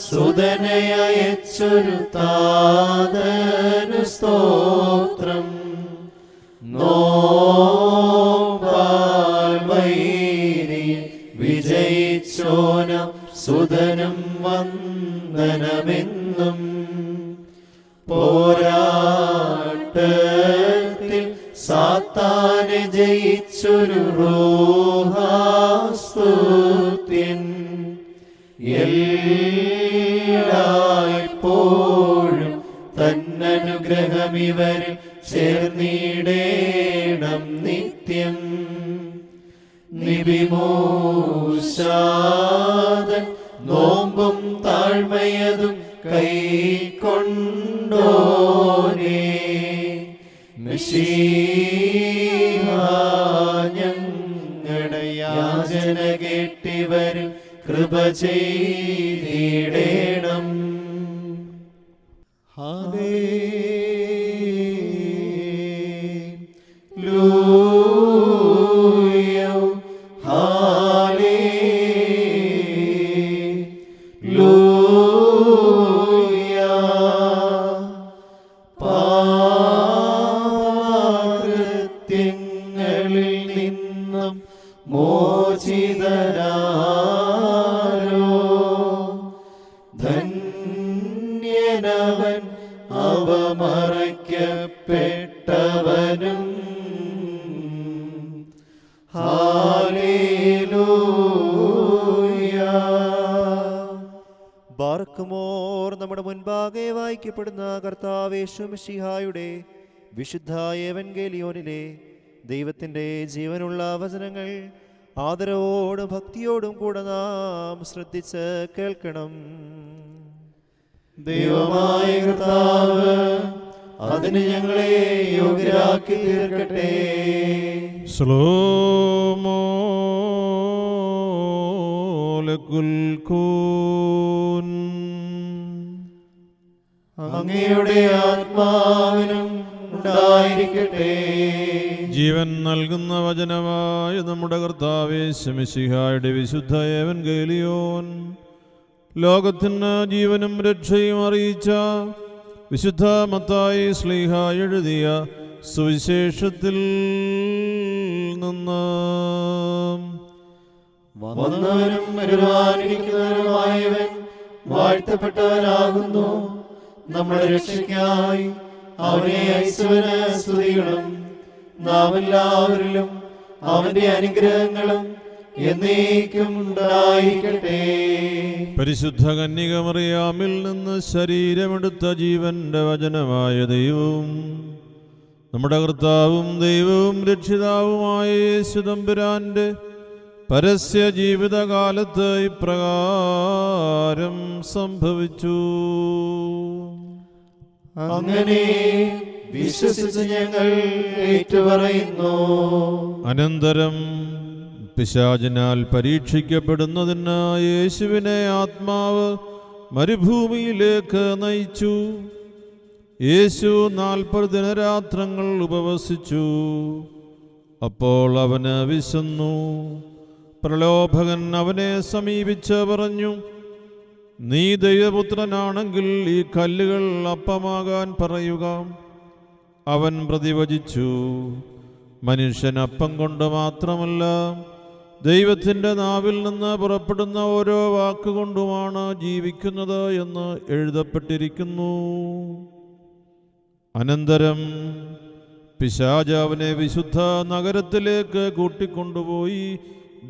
[SPEAKER 3] സുതനയച്ചൊരു താതനു സ്തോത്രം. നോമ്പാൽ വൈരിയെ വിജയിച്ചോനം സുതനും വന്ദനമെന്നും. പോരാട്ടത്തിൽ സാത്താനെ ജയിച്ചൊരു റൂഹാസ്തുത്യൻ. എല്ലായ്പ്പോഴും തന്നനുഗ്രഹമിവരിൽ ചേർന്നിടേണം നിത്യം. നിബിമോശാദൻ നോമ്പും താഴ്മയതും കൈക്കൊണ്ടോനേ. മിശിഹ ഞങ്ങളുടെ യാചന കേട്ടിവരിൽ കൃപ ചെയ്തിടേണം. Hallelujah hallelujah. പാപകൃത്യങ്ങളിൽ നിന്നും മോചിതനാരോ. ധന്യനവൻ അവമറയ്ക്കപ്പെട്ടവനും. ഹല്ലേലൂയ.
[SPEAKER 5] ബാർക്കുമോർ നമ്മുടെ മുൻപാകെ വായിക്കപ്പെടുന്ന കർത്താവേശു മിശിഹായുടെ വിശുദ്ധ എവൻഗേലിയോനിലെ ദൈവത്തിൻ്റെ ജീവനുള്ള വചനങ്ങൾ ആദരവോടും ഭക്തിയോടും കൂടെ നാം ശ്രദ്ധിച്ച് കേൾക്കണം.
[SPEAKER 3] ദൈവമായ കർത്താവ് അതിന് ഞങ്ങളെ യോഗ്യരാക്കി തീർക്കട്ടെ.
[SPEAKER 2] സ്ലോമോ ലകുൽകൂൻ.
[SPEAKER 3] അങ്ങയുടെ ആത്മാവിനും ഉണ്ടായിരിക്കട്ടെ.
[SPEAKER 2] ജീവൻ നൽകുന്ന വചനമായ നമ്മുടെ കർത്താവേശു മിശിഹായുടെ വിശുദ്ധ എവൻഗേലിയോൻ ലോകത്തിന് ജീവനും രക്ഷയും അറിയിച്ച വിശുദ്ധ മത്തായി ശ്ലീഹ എഴുതിയ സുവിശേഷത്തിൽ നിന്ന്.
[SPEAKER 3] വന്നവനും വരുവാനിരിക്കുന്നവനുമായവൻ വാഴ്ത്തപ്പെട്ടവനാകുന്നു. നമ്മുടെ രക്ഷയ്ക്കായി അവനെ അയച്ചവന് സ്തുതികളും. നാം എല്ലാവരിലും അവന്റെ അനുഗ്രഹങ്ങളും എന്നേക്കും ഉണ്ടായിരിക്കട്ടെ.
[SPEAKER 2] പരിശുദ്ധ കന്യക മറിയാമിൽ നിന്ന് ശരീരമെടുത്ത ജീവന്റെ വചനമായ ദൈവവും നമ്മുടെ കർത്താവും ദൈവവും രക്ഷിതാവുമായ യേശു തമ്പുരാന്റെ പരസ്യ ജീവിതകാലത്ത് ഇപ്രകാരം സംഭവിച്ചു.
[SPEAKER 3] അങ്ങനെ വിശ്വസിച്ച് ഞങ്ങൾ ഏറ്റുപറയുന്നു.
[SPEAKER 2] അനന്തരം പിശാചിനാൽ പരീക്ഷിക്കപ്പെടുന്നതിന് യേശുവിനെ ആത്മാവ് മരുഭൂമിയിലേക്ക് നയിച്ചു. യേശു 40 ദിനരാത്രങ്ങൾ ഉപവസിച്ചു. അപ്പോൾ അവന് വിശന്നു. പ്രലോഭകൻ അവനെ സമീപിച്ച് പറഞ്ഞു, നീ ദൈവപുത്രനാണെങ്കിൽ ഈ കല്ലുകൾ അപ്പമാകാൻ പറയുക. അവൻ പ്രതിവചിച്ചു, മനുഷ്യൻ അപ്പം കൊണ്ട് മാത്രമല്ല ദൈവത്തിൻ്റെ നാവിൽ നിന്ന് പുറപ്പെടുന്ന ഓരോ വാക്കുകൊണ്ടുമാണ് ജീവിക്കുന്നത് എന്ന് എഴുതപ്പെട്ടിരിക്കുന്നു. അനന്തരം പിശാച് അവനെ വിശുദ്ധ നഗരത്തിലേക്ക് കൂട്ടിക്കൊണ്ടുപോയി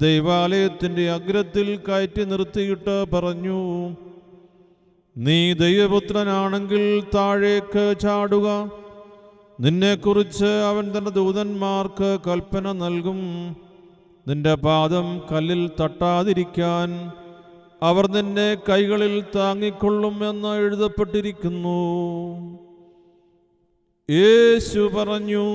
[SPEAKER 2] ദൈവാലയത്തിൻ്റെ അഗ്രത്തിൽ കയറ്റി നിർത്തിയിട്ട് പറഞ്ഞു, നീ ദൈവപുത്രനാണെങ്കിൽ താഴേക്ക് ചാടുക. നിന്നെക്കുറിച്ച് അവൻ തൻ്റെ ദൂതന്മാർക്ക് കൽപ്പന നൽകും. നിന്റെ പാദം കല്ലിൽ തട്ടാതിരിക്കാൻ അവർ നിന്നെ കൈകളിൽ താങ്ങിക്കൊള്ളും എന്ന് എഴുതപ്പെട്ടിരിക്കുന്നു. യേശു പറഞ്ഞു,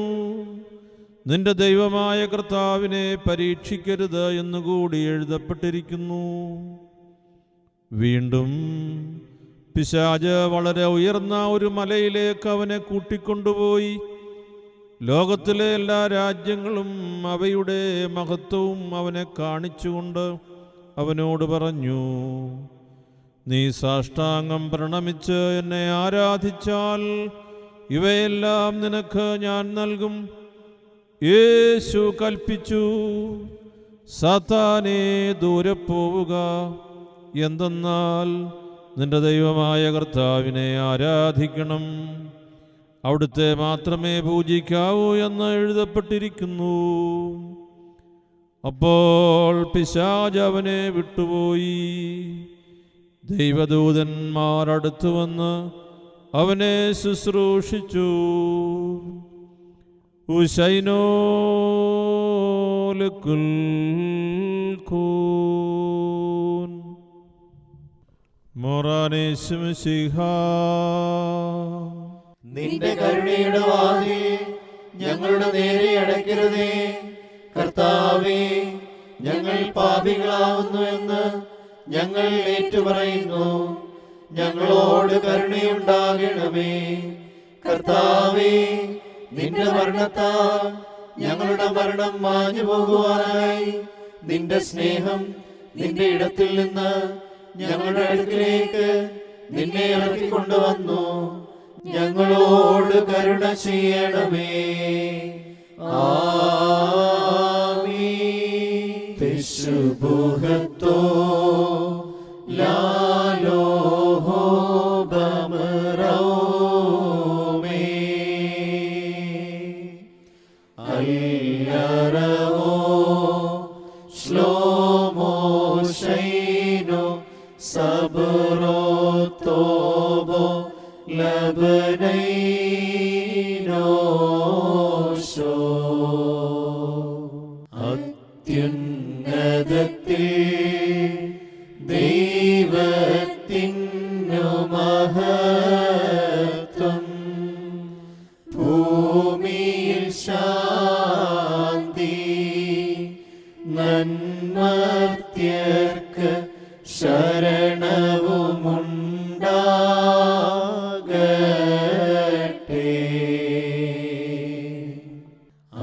[SPEAKER 2] നിന്റെ ദൈവമായ കർത്താവിനെ പരീക്ഷിക്കരുത് എന്നുകൂടി എഴുതപ്പെട്ടിരിക്കുന്നു. വീണ്ടും പിശാച് വളരെ ഉയർന്ന ഒരു മലയിലേക്ക് അവനെ കൂട്ടിക്കൊണ്ടുപോയി ലോകത്തിലെ എല്ലാ രാജ്യങ്ങളും അവയുടെ മഹത്വവും അവനെ കാണിച്ചുകൊണ്ട് അവനോട് പറഞ്ഞു, നീ സാഷ്ടാംഗം പ്രണമിച്ച് എന്നെ ആരാധിച്ചാൽ ഇവയെല്ലാം നിനക്ക് ഞാൻ നൽകും. യേശു കൽപ്പിച്ചു, സാത്താനേ ദൂരെ പോവുക, എന്തെന്നാൽ നിന്റെ ദൈവമായ കർത്താവിനെ ആരാധിക്കണം, അവിടുത്തെ മാത്രമേ പൂജിക്കാവൂ എന്ന് എഴുതപ്പെട്ടിരിക്കുന്നു. അപ്പോൾ പിശാച് അവനെ വിട്ടുപോയി. ദൈവദൂതന്മാർ അടുത്തു വന്ന് അവനെ ശുശ്രൂഷിച്ചു. ഉശൈനോലക്കുൽ കൂൻ മോറാനേശുമിശിഹ.
[SPEAKER 3] നിന്റെ കരുണയുടെ വാതിൽ ഞങ്ങളുടെ നേരെ അടയ്ക്കരുതേ. കർത്താവേ, ഞങ്ങൾ പാപികളാവുന്നു എന്ന് ഞങ്ങൾ ഏറ്റുപറയുന്നു. ഞങ്ങളോട് കരുണയുണ്ടാകണമേ. കർത്താവേ, നിന്റെ മരണത്താൽ ഞങ്ങളുടെ മരണം മാഞ്ഞു പോകുവാനായി നിന്റെ സ്നേഹം നിന്റെ ഇടത്തിൽ നിന്ന് ഞങ്ങളുടെ അടുക്കിലേക്ക് നിന്നെ ഇറക്കിക്കൊണ്ടുവന്നു. ഞങ്ങളോട് കരുണ ചെയ്യണമേ. ആമീൻ. തിശുബുഹത്തോ ലാലോഹോ ബമറോമേ അല്ലറവോ ശ്ലോമോ ശൈനോ സബറോ തോബോ ലബനൈനോശോ. അത്യുന്നതത്തിൽ ദൈവത്തിനു മഹത്വം, ഭൂമിയിൽ ശാന്തി, നന്മർത്യർക്ക് ശരണവുമുണ്ടാകട്ടെ.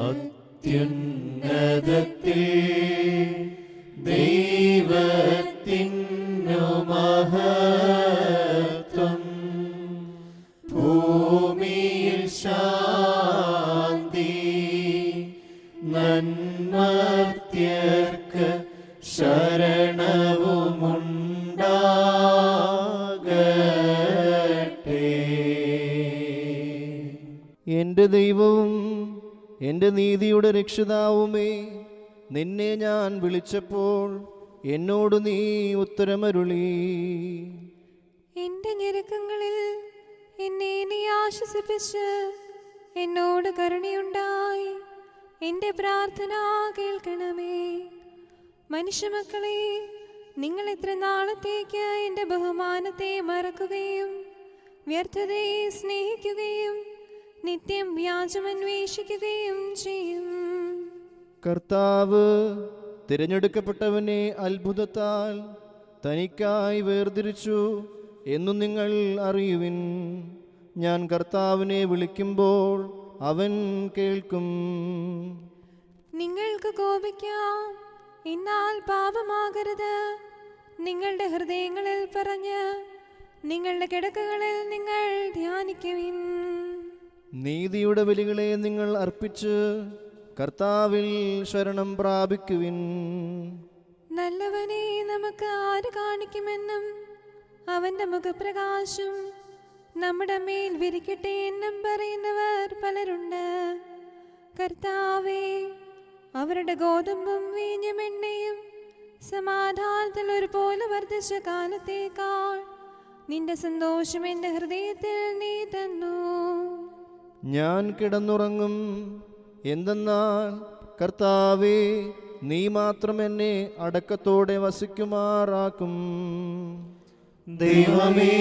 [SPEAKER 3] അത്യുന്നതത്തിൽ ദൈവത്തിനു മഹത്വം, നിനക്ക് ശരണവുമുണ്ടാകട്ടെ.
[SPEAKER 5] എൻ്റെ ദൈവവും എൻ്റെ നീതിയുടെ രക്ഷിതാവുമേ, നിന്നെ ഞാൻ വിളിച്ചപ്പോൾ എന്നോട് നീ ഉത്തരമരുളി.
[SPEAKER 4] എന്റെ ഞെരുക്കങ്ങളിൽ എന്നെ നീ ആശ്വസിപ്പിച്ച് എന്നോട് കരുണയുണ്ടായി എന്റെ പ്രാർത്ഥന കേൾക്കണമേ. മനുഷ്യമക്കളെ, നിങ്ങൾ എത്ര നാളത്തേക്ക് എൻ്റെ ബഹുമാനത്തെ മറക്കുകയും വ്യർത്ഥതയെ സ്നേഹിക്കുകയും നിത്യം വ്യാജമന്വേഷിക്കുകയും ചെയ്യും?
[SPEAKER 5] കർത്താവ് തിരഞ്ഞെടുക്കപ്പെട്ടവനെ അത്ഭുതത്താൽ തനിക്കായി വേർതിരിച്ചു എന്നു നിങ്ങൾ അറിയുവിൻ. ഞാൻ കർത്താവിനെ വിളിക്കുമ്പോൾ അവൻ കേൾക്കും.
[SPEAKER 4] നിങ്ങൾക്ക് കോപിക്കാം, എന്നാൽ പാപമാകരുത്. നിങ്ങളുടെ ഹൃദയങ്ങളിൽ പറഞ്ഞ് നിങ്ങളുടെ കിടക്കകളിൽ നിങ്ങൾ ധ്യാനിക്കുവിൻ.
[SPEAKER 5] നീതിയുടെ ബലികളെ നിങ്ങൾ അർപ്പിച്ച് കർത്താവിൽ ശരണം പ്രാപിക്കുവിൻ.
[SPEAKER 4] നല്ലവനെ നമുക്ക് ആര് കാണിക്കുമെന്നും അവന്റെ മുഖപ്രകാശം നമ്മുടെ മേൽ വിരിക്കട്ടെ എന്നും പറയുന്നവർ പലരുണ്ട്. കർത്താവേ, അവരുടെ ഗോതമ്പും വീഞ്ഞും എണ്ണയും സമാധാനത്തിൽ ഒരുപോലെ വർദ്ധിച്ച കാലത്തേക്കാൾ നിന്റെ സന്തോഷം എൻ്റെ ഹൃദയത്തിൽ നീ തന്നു.
[SPEAKER 5] ഞാൻ കിടന്നുറങ്ങും, എന്തെന്നാൽ കർത്താവേ, നീ മാത്രം എന്നെ അടക്കത്തോടെ വസിക്കുമാറാക്കും.
[SPEAKER 3] ദൈവമേ,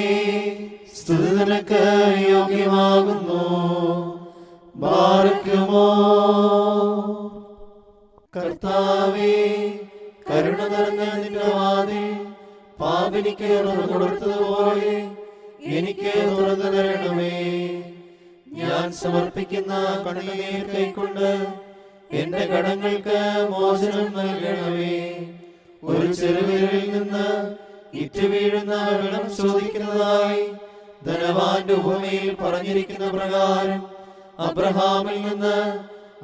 [SPEAKER 3] സ്തുതി നിനക്ക് യോഗ്യമാകുന്നു. ബാറക്കുമോ. കർത്താവേ, കരുണ നിറഞ്ഞ നിന്റെ വാതിൽ പാപിനിക്ക് തുറന്നു കൊടുത്തതുപോലെ എനിക്ക് തുറന്നു തരണമേ. ഞാൻ സമർപ്പിക്കുന്ന കണ്ണുനീർ കൈക്കൊണ്ട് എന്റെ കടങ്ങൾക്ക് മോചനം നൽകണമേ. ഒരു ചെറുവിരലിൽ നിന്ന് ഇറ്റു വീഴുന്ന വെള്ളം ചോദിക്കുന്നതായി ധനവാന്റെ ഉപമയിൽ പറഞ്ഞിരിക്കുന്ന പ്രകാരം അബ്രഹാമിൽ നിന്ന്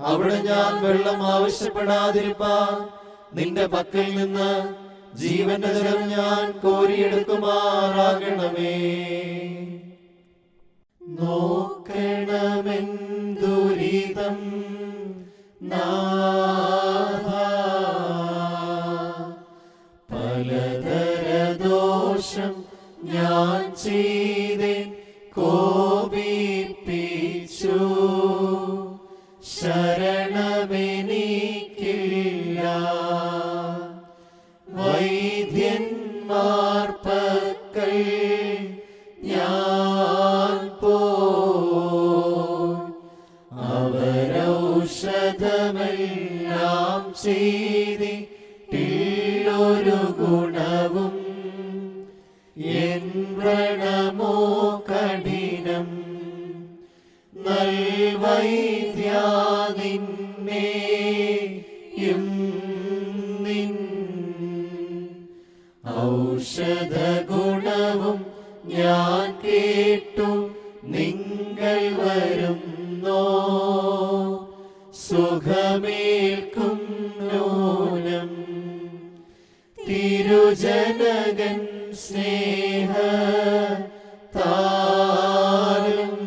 [SPEAKER 3] അവിടെ ഞാൻ വെള്ളം ആവശ്യപ്പെടാതിരിപ്പാൻ നിന്റെ പക്കൽ നിന്ന് ജീവന്റെ ജലം ഞാൻ കോരിയെടുക്കുമാറാകണമേ. നോക്കണമെന്തുരിതം നാഥാ, പലതര ദോഷം ഞാൻ ചെയ്തേ കോപിപ്പിച്ചു. ശരണമെനിക്കില്ല, വൈദ്യന്മാർ പക്കൽ ഞാൻ അവരൗഷധമെല്ലാം ചെയ്തിട്ടില്ലൊരു ഗുണവും. എൻ വ്രണമോ കഠിനം, നൽവൈദ്യാ നിന്നെയും നിൻ ഔഷധ ഗുണവും ഞാൻ കേട്ടു. നിങ്ങൾ വരുന്നോ സുഖമേൽക്കും നൂനം. തിരുജനകൻ സ്നേഹ താരം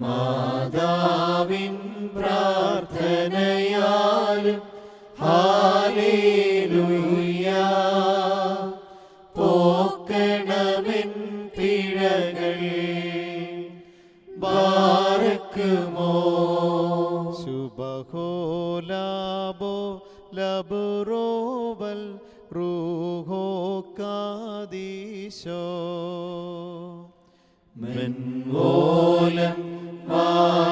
[SPEAKER 3] മാതാവിൻ പ്രാർത്ഥനയാലും ഹല്ലേലൂയ. പോക്കണമെൻ പിഴകൾ ബാറക്കുമോ.
[SPEAKER 5] ശുഭഹോലാബോ ലബ്രോബൽ റൂഹോ കാദീശോ.
[SPEAKER 3] മെൻവോലം വാദാമൽവോലം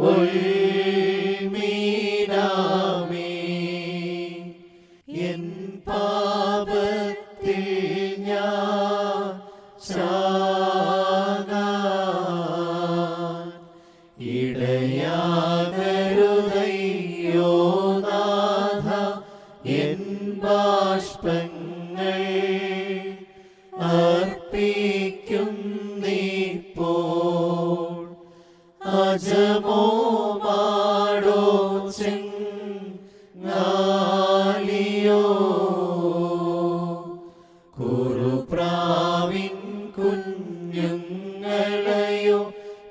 [SPEAKER 3] ഉൾമീനാമേ. എൻ പാപത്തിൽ ഞാൻ ചാകാൻ ഇടയാകരുതയ്യോ നാഥ. എൻ ബാഷ്പങ്ങൾ അർപ്പിക്കും നീപ്പോൾ. അജമോ ചെങ്ങാലിയോ കുറുപ്രാവിൻ കുഞ്ഞുങ്ങളെയോ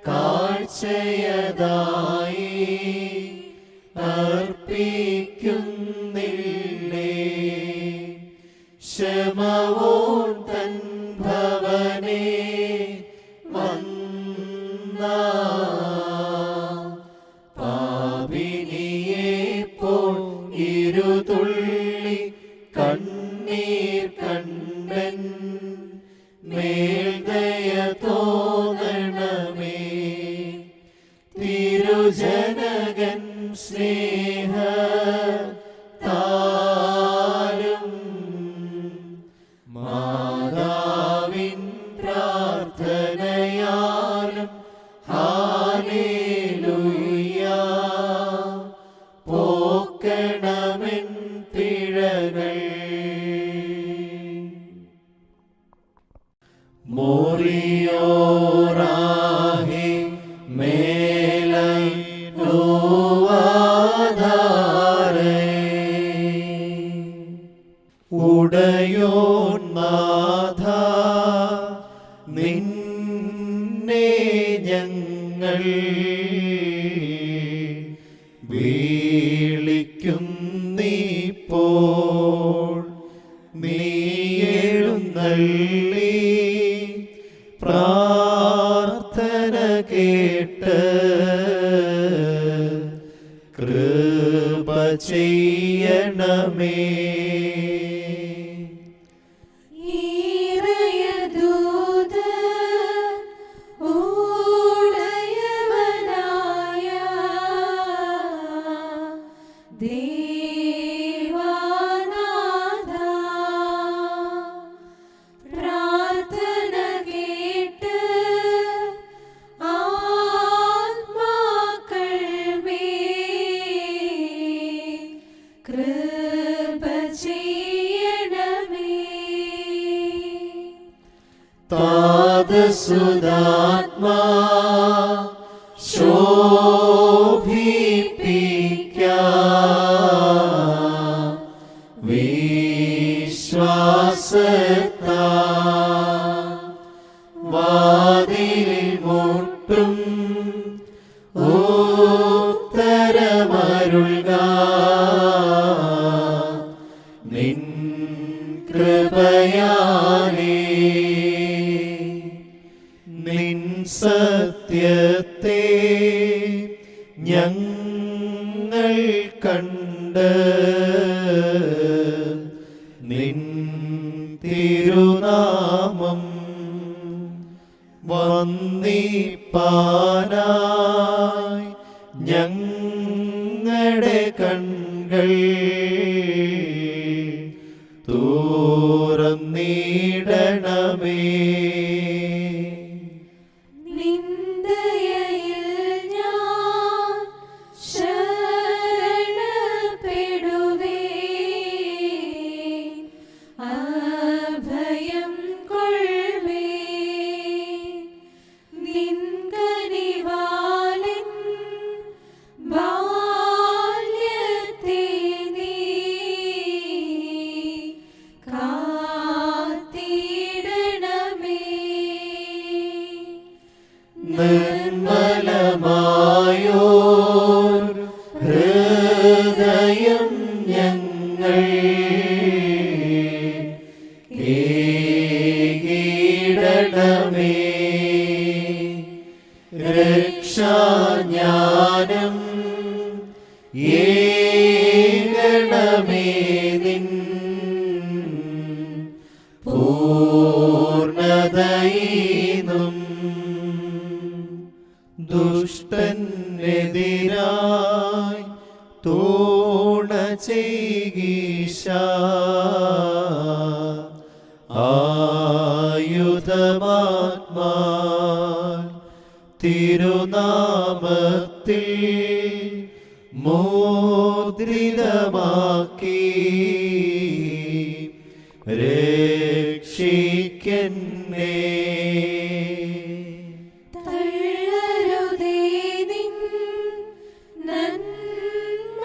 [SPEAKER 3] കാഴ്ചയതായി അർപ്പിക്കുന്നില്ലേ. ശമവോൻ തൻ ഭവനേ വന്ന പാപിനിയെപ്പോൾ ഇരുതുള്ളി കണ്ണീർ കണ്ടൻ മേൽദയ തോന്നണമേ. തിരുജനകൻ സ്നേഹ താലും മാതാവിൻ പ്രാർത്ഥനയാലും ഹല്ലേലൂയ പോക്കണമെൻ പിഴകൾ. മോറിയോറാഹി മേലൈ നോവാധാരേ ഉടയോൻ നാഥ നിന്നെ ഞങ്ങൾ വിളിക്കുന്നിപ്പോൾ. നീ എഴുന്നള്ളി പ്രാർത്ഥന കേട്ട് കൃപ ചെയ്യണമേ. താതസുതാത്മാ ശോഭിപ്പിക്ക വിശ്വാസത്താ വാതിലിൽ മുട്ടും ഉത്തരമരുൾക നിൻ കൃപയാലേ. നിൻ സത്യത്തെ ഞങ്ങൾ കണ്ട് നിൻ തിരുനാമം വന്ദിപ്പാനായി ഞങ്ങളുടെ കൺകൾ തുറന്നിടണമേ. നിർമ്മലമായോർ ഹൃദയം ഞങ്ങൾ കീഴടമേ. രക്ഷാജ്ഞാനം ഏകണമേ നിൻ പൂർണ്ണതയിലും ദുഷ്ടനെതിരായി തോണ ചെയ്കീശ ആയുധമാത്മാ തിരുനാമത്തിൽ മോദ്രിതമാക്കി രക്ഷിക്കന്നേ.
[SPEAKER 4] തള്ളരുതേ നിൻ നന്മ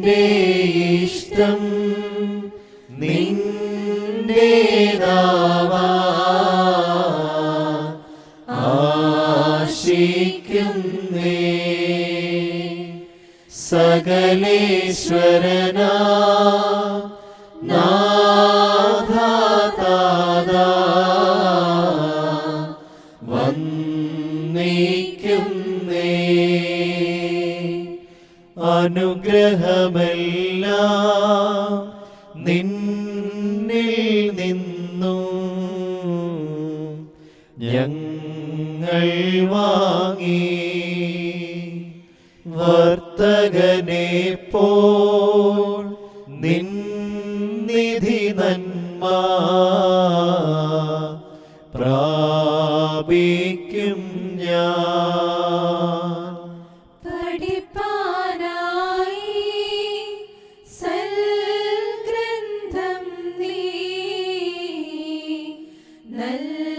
[SPEAKER 3] എന്റെ ഇഷ്ടം നിന്റേതാവാ ആശിക്കുന്നേ. സകലേശ്വരനാ നാഥാതാ വന്ദിക്കുന്നേ. അനുഗ്രഹമെല്ലാം നിന്നിൽ നിന്നു ഞങ്ങൾ വാങ്ങി വർത്തകനെ പോൽ നിന്നിധി നന്മ പ്രാപിക്കും ഞാൻ.
[SPEAKER 4] പഠിപ്പാനായി സൽഗ്രന്ഥം നീ നൽകിയിടണമേ.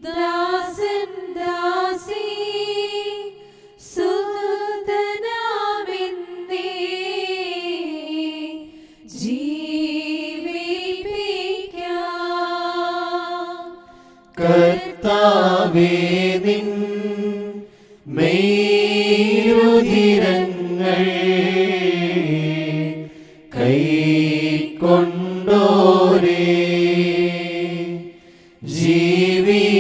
[SPEAKER 4] ദാസൻ ദാസി സുഹൃതനാമെന്നേ ജീവിപ്പിക്കാം.
[SPEAKER 3] കർത്താവേ നിൻ മെയ്രുധിരങ്ങൾ കൈക്കൊണ്ടോരേ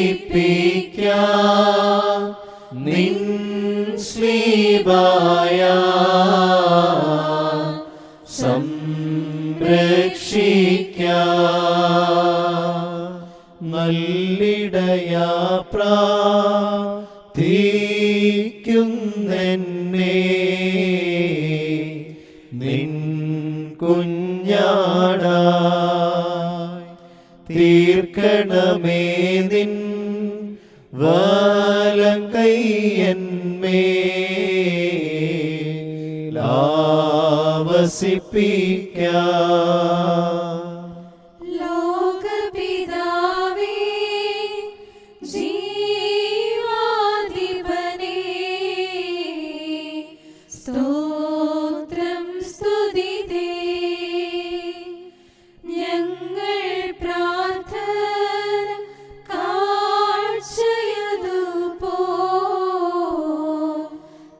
[SPEAKER 3] ജീവിപ്പിക്കാം നിൻ ശ്ലീബായ സംരക്ഷിക്കാം. നല്ലിടയാ പ്രാർത്ഥിക്കുന്നെന്നെ നിൻ കുഞ്ഞാടായി തീർക്കണമേ നിൻ വലം കൈയന്മേലാവസിപ്പിക്കാം.
[SPEAKER 4] ലോകപിതാവേ ജീവാധിപനേ സ്തോത്രം സ്തുതിതേ. ഞങ്ങൾ പ്രാർത്ഥന കാഴ്ചയതുപോ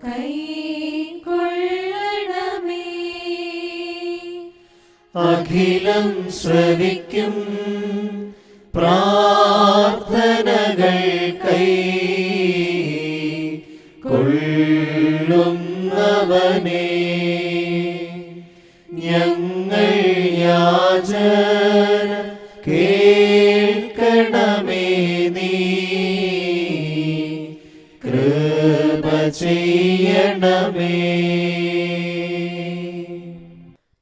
[SPEAKER 4] കൈക്കൊള്ളണമേ.
[SPEAKER 3] അഖിലം ശ്രവിക്കും പ്രാർത്ഥനകൾ കൊള്ളുന്നവനേ ഞങ്ങൾ യാചന കേൾക്കണമേ നീ കൃപ ചെയ്യണമേ.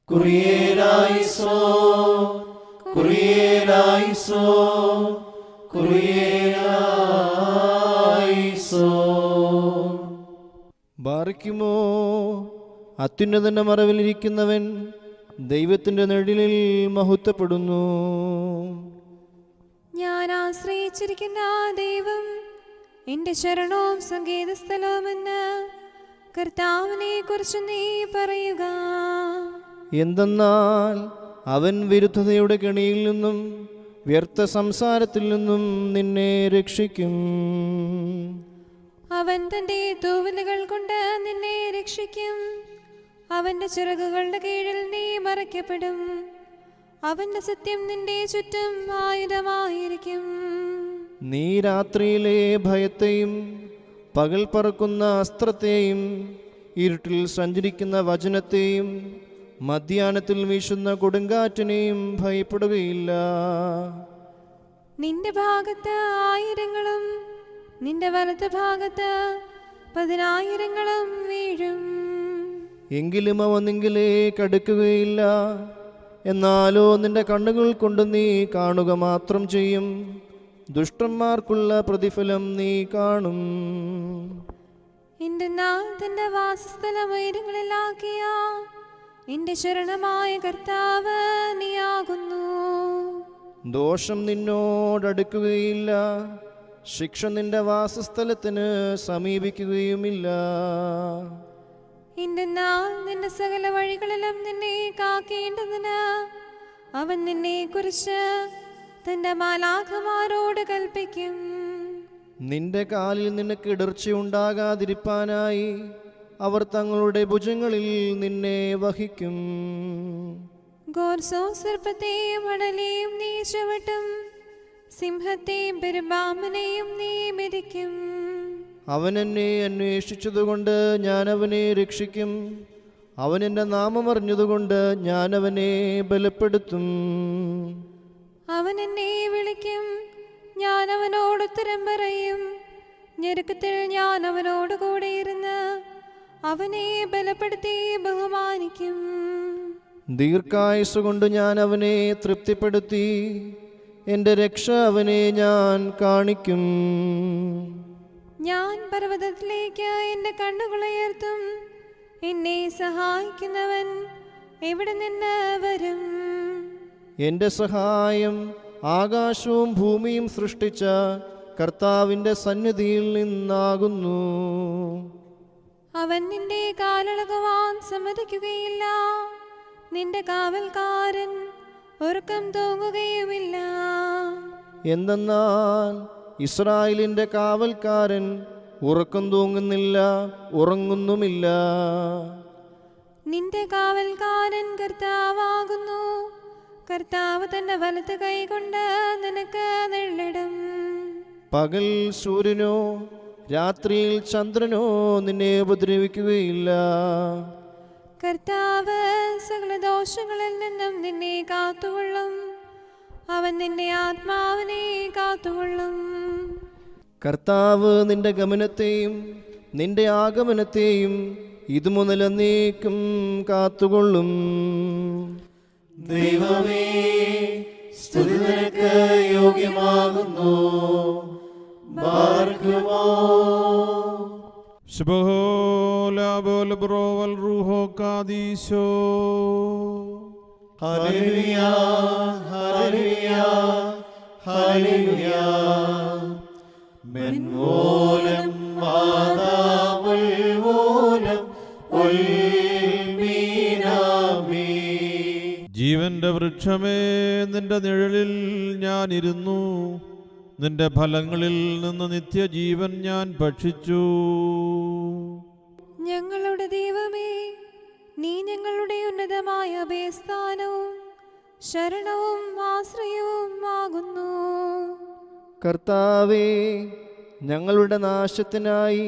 [SPEAKER 3] കുറിയേലായിസോ കുറിയേലായിസോ കുറിയേലായിസോ.
[SPEAKER 5] ബാറിക്കുമോ അത്യുന്നതന്റെ മറവിലിരിക്കുന്നവൻ ദൈവത്തിന്റെ നിഴലിൽ മഹത്വപ്പെടുന്നു.
[SPEAKER 4] ഞാൻ ആശ്രയിച്ചിരിക്കുന്ന ദൈവം എന്റെ ശരണവും സങ്കേതസ്ഥലവുമെന്ന് കർത്താവിനെ കുറിച്ച് നീ പറയുക.
[SPEAKER 5] എന്തെന്നാൽ അവൻ വിരുദ്ധതയുടെ കെണിയിൽ നിന്നും വ്യർത്ഥ സംസാരത്തിൽ നിന്നും നിന്നെ രക്ഷിക്കും.
[SPEAKER 4] അവൻ തന്റെ തൂവലുകൾ കൊണ്ട് നിന്നെ രക്ഷിക്കും. അവന്റെ ചിറകുകളുടെ കീഴിൽ നീ മറയ്ക്കപ്പെടും. അവന്റെ സത്യം നിന്റെ ചുറ്റും ആയുധമായിരിക്കും.
[SPEAKER 5] നീ രാത്രിയിലെ ഭയത്തെയും പകൽ പറക്കുന്ന അസ്ത്രത്തെയും ഇരുട്ടിൽ സഞ്ചരിക്കുന്ന വചനത്തെയും മധ്യാഹ്നത്തിൽ വീശുന്ന കൊടുങ്കാറ്റിനെയും ഭയപ്പെടുകയില്ല.
[SPEAKER 4] നിന്റെ ഭാഗത്ത് 1000 നിന്റെ വലത്ത് ഭാഗത്ത് 10,000 വീഴും.
[SPEAKER 5] എങ്കിലും അവ നിങ്കിലേക്ക് അടുക്കുകയില്ല. എന്നാലോ നിന്റെ കണ്ണുകൾ കൊണ്ട് നീ കാണുക മാത്രം ചെയ്യും. ദുഷ്ടന്മാർക്കുള്ള പ്രതിഫലം നീ കാണും.
[SPEAKER 4] എന്റെ നാൾ തന്റെ വാസസ്ഥലം ഉയരങ്ങളിലാക്കിയ എന്റെ ശരണമായ കർത്താവ് നീയാകുന്നു.
[SPEAKER 5] ദോഷം നിന്നോടടുക്കുകയില്ല. ശിക്ഷ നിന്റെ വാസസ്ഥലത്തിന് സമീപിക്കുകയുമില്ല.
[SPEAKER 4] എന്തെന്നാൽ നിന്റെ സകല വഴികളിലും നിന്നെ കാക്കേണ്ടതിന് അവൻ നിന്നെ കുറിച്ച് തന്റെ മാലാഖമാരോട് കൽപ്പിക്കും.
[SPEAKER 5] നിന്റെ കാലിൽ നിനക്ക് ഇടർച്ചയുണ്ടാകാതിരിപ്പാനായി അവർ തങ്ങളുടെ ഭുജങ്ങളിൽ നിന്നെ വഹിക്കും.
[SPEAKER 4] ഗോർസോ സർപ്പത്തെയും അടലെയും നീ ചവിട്ടും, സിംഹത്തെയും പെരുമ്പാമ്പിനെയും നീ മെതിക്കും.
[SPEAKER 5] അവൻ എന്നെ അന്വേഷിച്ചതുകൊണ്ട് ഞാൻ അവനെ രക്ഷിക്കും. അവൻ എൻ്റെ നാമം അറിഞ്ഞതുകൊണ്ട് ഞാൻ അവനെ ബലപ്പെടുത്തും.
[SPEAKER 4] അവൻ എന്നെ വിളിക്കും, ഞാൻ അവനോട് ഉത്തരം പറയും. ഞെരുക്കത്തിൽ ഞാൻ അവനോട് കൂടെ ഇരുന്ന് അവനെ ബലപ്പെടുത്തി ബഹുമാനിക്കും.
[SPEAKER 5] ദീർഘായുസ്സുകൊണ്ട് ഞാൻ അവനെ തൃപ്തിപ്പെടുത്തി, എൻ്റെ രക്ഷ അവനെ ഞാൻ കാണിക്കും.
[SPEAKER 4] ഞാൻ പർവ്വതത്തിലേക്ക് എൻ്റെ കണ്ണുകളുയർത്തും. എന്നെ സഹായിക്കുന്നവൻ എവിടെ നിന്ന് വരും?
[SPEAKER 5] എൻ്റെ സഹായം ആകാശവും ഭൂമിയും സൃഷ്ടിച്ച കർത്താവിൻ്റെ സന്നിധിയിൽ നിന്നാകുന്നു.
[SPEAKER 4] അവൻ നിന്റെ കാലിളകുവാൻ സമ്മതിക്കുകയില്ല, നിന്റെ കാവൽക്കാരൻ ഉറക്കം തൂങ്ങുകയുമില്ല.
[SPEAKER 5] എന്തെന്നാൽ ഇസ്രായേലിൻ്റെ കാവൽക്കാരൻ ഉറക്കം തൂങ്ങുന്നില്ല, ഉറങ്ങുന്നുമില്ല.
[SPEAKER 4] നിന്റെ കാവൽക്കാരൻ കർത്താവാകുന്നു. കർത്താവ് തന്റെ വലത്ത് കൈകൊണ്ട് നിനക്ക് നിഴലിടും.
[SPEAKER 5] പകൽ സൂര്യനോ രാത്രിയിൽ ചന്ദ്രനോ നിന്നെ ഉപദ്രവിക്കുകയില്ല.
[SPEAKER 4] കർത്താവ് സകല ദോഷങ്ങളിൽ നിന്നും നിന്നെ കാത്തുകൊള്ളും. അവൻ നിന്റെ ആത്മാവിനെ കാത്തുകൊള്ളും.
[SPEAKER 5] കർത്താവ് നിന്റെ ഗമനത്തെയും നിന്റെ ആഗമനത്തെയും ഇതുമുതൽ എന്നേക്കും കാത്തുകൊള്ളും.
[SPEAKER 3] ദൈവമേ, സ്തുതി നിനക്ക് യോഗ്യമാകുന്നു. ബാർക്കുമോ
[SPEAKER 2] ശുഭോലാബോൽ ബ്രോവൽ റൂഹോ കാദീശോ.
[SPEAKER 3] ഹല്ലേലൂയ, ഹല്ലേലൂയ, ഹല്ലേലൂയ. മെൻവോലം വാദാമുൽവോലം ഉൽമീനാമി.
[SPEAKER 2] ജീവന്റെ വൃക്ഷമേ, നിന്റെ നിഴലിൽ ഞാൻ ഇരുന്നു. നിന്റെ ഫലങ്ങളിൽ നിന്ന് നിത്യജീവൻ ഞാൻ ഭക്ഷിച്ചു.
[SPEAKER 4] ഞങ്ങളുടെ ദൈവമേ, നീ ഞങ്ങളുടെ ഉന്നതമായ അഭയസ്ഥാനവും ശരണവും ആശ്രയവും ആകുന്നു.
[SPEAKER 5] കർത്താവേ, ഞങ്ങളുടെ നാശത്തിനായി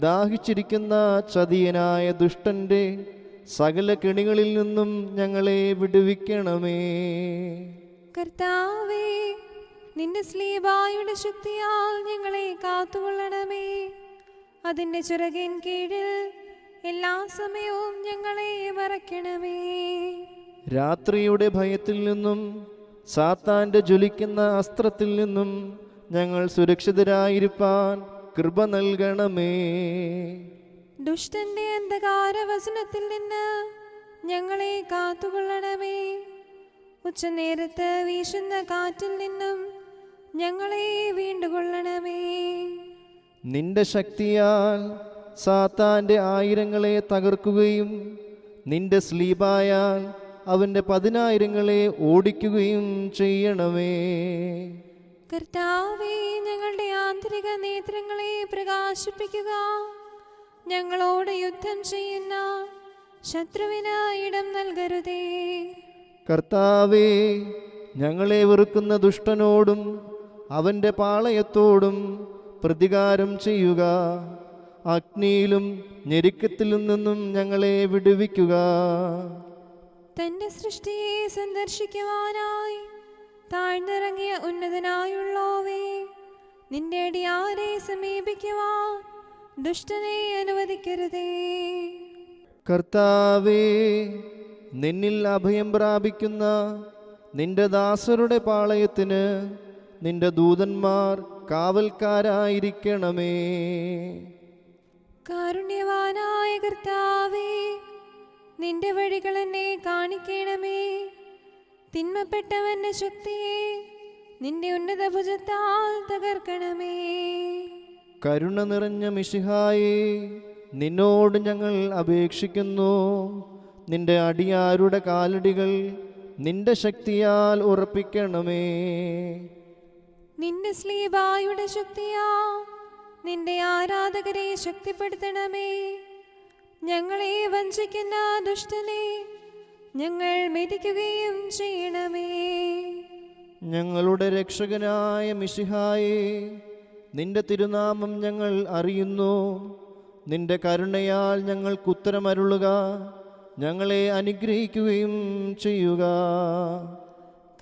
[SPEAKER 5] ദാഹിച്ചിരിക്കുന്ന ചതിയനായ ദുഷ്ടന്റെ സകല കെണികളിൽ നിന്നും ഞങ്ങളെ വിടുവിക്കണമേ.
[SPEAKER 4] കർത്താവേ, നിന്റെ സ്ലീബായുടെ ശക്തിയാൽ ഞങ്ങളെ കാത്തുകൊള്ളണമേ. അതിൻ്റെ ചിറകിൻ കീഴിൽ എല്ലാ സമയവും ഞങ്ങളെ മറയ്ക്കണമേ.
[SPEAKER 5] രാത്രിയുടെ ഭയത്തിൽ നിന്നും സാത്താന്റെ ജ്വലിക്കുന്ന അസ്ത്രത്തിൽ നിന്നും ഞങ്ങൾ സുരക്ഷിതരായിരിക്കാൻ കൃപ നൽകണമേ.
[SPEAKER 4] ദുഷ്ടന്റെ അന്ധകാരവചനത്തിൽ നിന്ന് ഞങ്ങളെ കാത്തുകൊള്ളണമേ. ഉച്ചനേരത്ത് വീശുന്ന കാറ്റിൽ നിന്നും ഞങ്ങളെ വീണ്ടുകൊള്ളണമേ.
[SPEAKER 5] നിന്റെ ശക്തിയാൽ സാത്താന്റെ ആയിരങ്ങളെ തകർക്കുകയും നിന്റെ സ്ലീബായാൽ അവൻ്റെ 10,000 ഓടിക്കുകയും ചെയ്യണമേ.
[SPEAKER 4] കർത്താവേ, ഞങ്ങളുടെ ആന്തരിക നേത്രങ്ങളെ പ്രകാശിപ്പിക്കുക. ഞങ്ങളോട് യുദ്ധം ചെയ്യുന്ന ശത്രുവിന് ഇടം നൽകരുതേ.
[SPEAKER 5] കർത്താവേ, ഞങ്ങളെ വെറുക്കുന്ന ദുഷ്ടനോടും അവൻ്റെ പാളയത്തോടും പ്രതികാരം ചെയ്യുക. അഗ്നിയിലും ഞെരുക്കത്തിലും നിന്നും ഞങ്ങളെ വിടുവിക്കുക.
[SPEAKER 4] തന്റെ സൃഷ്ടിയെ സന്ദർശിക്കുവാനായി താഴ്ന്നിറങ്ങിയ ഉന്നതനായുള്ളോവേ, നിന്റെ അടിയാരെ സമീപിക്കുവാൻ ദുഷ്ടനെ അനുവദിക്കരുതേ.
[SPEAKER 5] കർത്താവേ, നിന്നിൽ അഭയം പ്രാപിക്കുന്ന നിന്റെ ദാസരുടെ പാളയത്തിന് നിന്റെ ദൂതന്മാർ കാവൽക്കാരായിരിക്കണമേ.
[SPEAKER 4] കാരുണ്യവാനായ കർത്താവേ, നിന്റെ വഴികൾ എന്നെ കാണിക്കണമേ. തിന്മപ്പെട്ടവന്റെ ശക്തിയെ നിന്റെ ഉന്നത ഭുജത്താൽ തകർക്കണമേ.
[SPEAKER 5] കരുണ നിറഞ്ഞ മിശിഹായേ, നിന്നോട് ഞങ്ങൾ അപേക്ഷിക്കുന്നു. നിന്റെ അടിയാരുടെ കാലടികൾ നിന്റെ ശക്തിയാൽ ഉറപ്പിക്കണമേ.
[SPEAKER 4] നിന്റെ സ്ലീബായുടെ ശക്തിയാ നിന്റെ ആരാധകരെ ശക്തിപ്പെടുത്തണമേ. ഞങ്ങളെ വഞ്ചിക്കുന്ന ദുഷ്ടനെ ഞങ്ങൾ മെതിക്കുകയും ചെയ്യണമേ.
[SPEAKER 5] ഞങ്ങളുടെ രക്ഷകനായ മിശിഹായേ, നിന്റെ തിരുനാമം ഞങ്ങൾ അറിയുന്നു. നിന്റെ കരുണയാൽ ഞങ്ങൾക്കുത്തരമരുളുക, ഞങ്ങളെ അനുഗ്രഹിക്കുകയും ചെയ്യുക.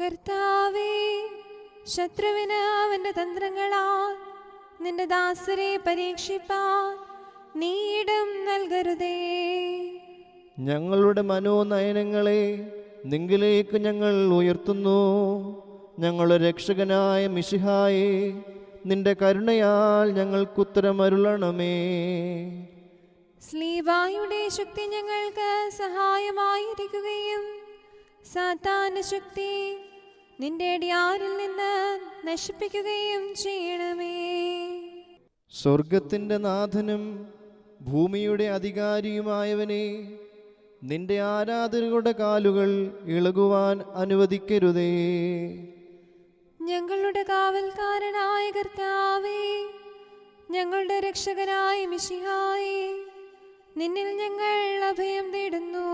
[SPEAKER 4] കർത്താവേ, ശത്രുവിന് അവന്റെ തന്ത്രങ്ങളാൽ നിന്റെ ദാസരെ പരീക്ഷിപ്പാൻ നീ ഇടം നൽകരുതേ.
[SPEAKER 5] ഞങ്ങളുടെ മനോനയനങ്ങളെ നിങ്കിലേക്ക് ഞങ്ങൾ ഉയർത്തുന്നു. ഞങ്ങളുടെ രക്ഷകനായ മിശിഹായേ, നിന്റെ കരുണയാൽ ഞങ്ങൾക്കുത്തരമരുളണമേ.
[SPEAKER 4] സ്ലീബായുടെ ശക്തി ഞങ്ങൾക്ക് സഹായമായിരിക്കുകയും സാത്താന്റെ ശക്തി നിന്റെ അടിയാരിൽ നിന്ന് നശിപ്പിക്കുകയും ചെയ്യണമേ.
[SPEAKER 5] സ്വർഗത്തിൻ്റെ നാഥനും ഭൂമിയുടെ അധികാരിയുമായവനെ, നിന്റെ ആരാധകരുടെ കാലുകൾ ഇളകുവാൻ അനുവദിക്കരുതേ.
[SPEAKER 4] ഞങ്ങളുടെ കാവൽക്കാരനായ കർത്താവേ, ഞങ്ങളുടെ രക്ഷകനായ മിശിഹായേ, നിന്നിൽ ഞങ്ങൾ അഭയം തേടുന്നു.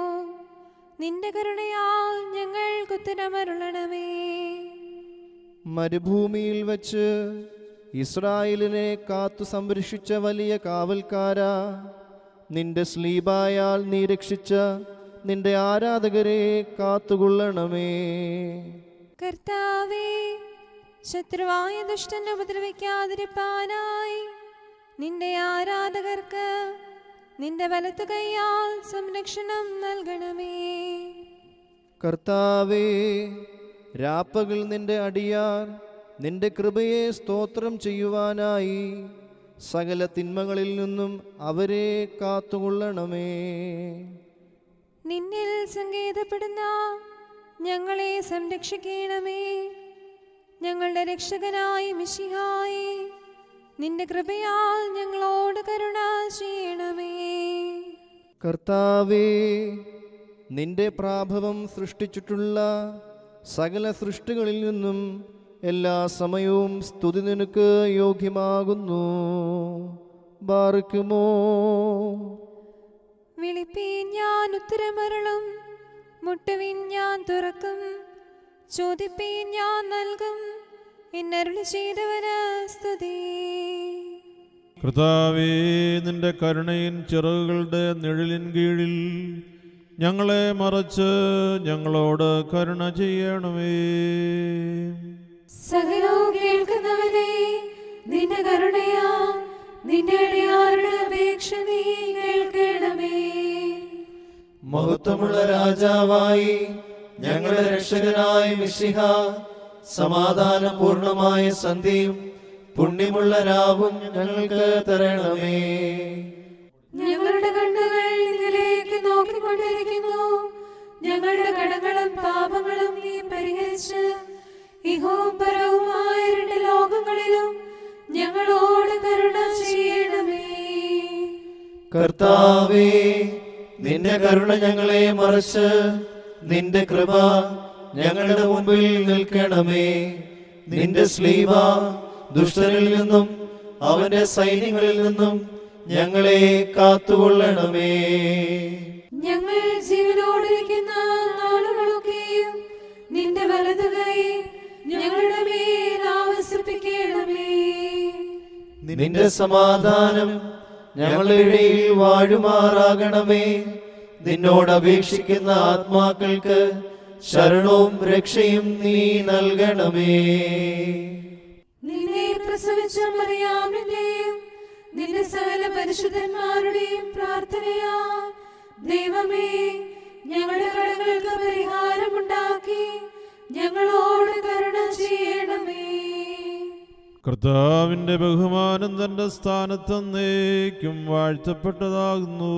[SPEAKER 4] നിന്റെ കരുണയാൽ ഞങ്ങൾക്കുത്തരമരുളണമേ.
[SPEAKER 5] മരുഭൂമിയിൽ വച്ച് ഇസ്രായേലിനെ കാത്തു സംരക്ഷിച്ച വലിയ കാവൽക്കാരാ, നിന്റെ സ്ലീബായാൽ നീ രക്ഷിച്ച നിന്റെ ആരാധകരെ കാത്തുകൊള്ളണമേ.
[SPEAKER 4] കർത്താവേ, ശത്രുവായ ദുഷ്ടനെ ഉപദ്രവിക്കാതിരിപ്പാനായി നിന്റെ ആരാധകർക്ക് നിന്റെ വലത്തു കൈയാൽ സംരക്ഷണം നൽകണമേ.
[SPEAKER 5] കർത്താവേ, രാപ്പകൽ നിന്റെ അടിയാർ നിന്റെ കൃപയെ സ്തോത്രം ചെയ്യുവാനായി സകല തിന്മകളിൽ നിന്നും അവരെ കാത്തുകൊള്ളണമേ.
[SPEAKER 4] നിന്നിൽ സങ്കേതപ്പെടുന്ന ഞങ്ങളെ സംരക്ഷിക്കണമേ. ഞങ്ങളുടെ രക്ഷകനായ മിശിഹായേ, നിന്റെ കൃപയാൽ ഞങ്ങളോട് കരുണ ചെയ്യണമേ.
[SPEAKER 5] കർത്താവേ, നിന്റെ പ്രാഭവം സൃഷ്ടിച്ചിട്ടുള്ള സകല സൃഷ്ടികളിൽ നിന്നും എല്ലാ സമയവും സ്തുതി നിനക്ക് യോഗ്യമാകുന്നു. ബാർക്കുമോ.
[SPEAKER 4] വിളിപ്പീൻ, ഞാൻ ഉത്തരമരുളും. മുട്ടുവിൻ, ഞാൻ തുറക്കും. ചോദിപ്പീൻ, ഞാൻ നൽകും. എന്നരുളി ചെയ്തവന് സ്തുതി.
[SPEAKER 2] കർത്താവേ, നിന്റെ കരുണയിൻ ചിറകുകളുടെ നിഴലിൻ കീഴിൽ ഞങ്ങളെ മറച്ച് ഞങ്ങളോട് കരുണ ചെയ്യണമേ.
[SPEAKER 4] സകലവും കേൾക്കുന്നവനെ, നിന്റെ കരുണയാ നിന്റെ അടിയാരുടെ അപേക്ഷ നീ കേൾക്കണമേ.
[SPEAKER 3] മഹത്വമുള്ള രാജാവായി ഞങ്ങളുടെ രക്ഷകനായ മിശിഹ, സമാധാനപൂർണമായ സന്ധ്യയും പുണ്യമുള്ള രാവും ഞങ്ങൾക്ക് തരണമേ.
[SPEAKER 4] ഞങ്ങളുടെ കണ്ണുകൾ നിന്നിലേക്ക് നോക്കിക്കൊണ്ടിരിക്കുന്നു. ഞങ്ങളുടെ കടങ്ങളും പാപങ്ങളും നീ പരിഹരിച്ച് ഇഹവും പരവുമായ രണ്ട് ലോകങ്ങളിലും ഞങ്ങളോട് കരുണ ചെയ്യണമേ.
[SPEAKER 3] കർത്താവേ, നിന്റെ കരുണ ഞങ്ങളെ മറച്ച് നിന്റെ കൃപ ഞങ്ങളുടെ മുമ്പിൽ നിൽക്കണമേ. നിന്റെ സ്ലീവ ദുഷ്ടനിൽ നിന്നും അവന്റെ സൈന്യങ്ങളിൽ നിന്നും ഞങ്ങളെ കാത്തുകൊള്ളണമേ.
[SPEAKER 4] ഞങ്ങൾ ജീവനോടിരിക്കുന്ന നാളുകളൊക്കെയും നിന്റെ വലതു കൈ ഞങ്ങളുടെ മേൽ ആവസിപ്പിക്കണമേ.
[SPEAKER 3] നിന്റെ സമാധാനം ഞങ്ങളുടെ ഇടയിൽ വാഴുമാറാകണമേ. നിന്നോട് അപേക്ഷിക്കുന്ന ആത്മാക്കൾക്ക് ശരണവും രക്ഷയും നീ നൽകണമേ.
[SPEAKER 4] നിന്നെ പ്രസവിച്ച മറിയാമിന്റെയും നിന്റെ സകല പരിശുദ്ധന്മാരുടെയും പ്രാർത്ഥനയാ ദൈവമേ, ഞങ്ങളുടെ കടങ്ങൾക്ക് പരിഹാരമുണ്ടാക്കി ഞങ്ങളോട് കരുണ ചെയ്യണമേ.
[SPEAKER 2] കർത്താവിന്റെ ബഹുമാനം തന്റെ സ്ഥാനത്തന്നേക്കും വാഴ്ത്തപ്പെട്ടതാകുന്നു.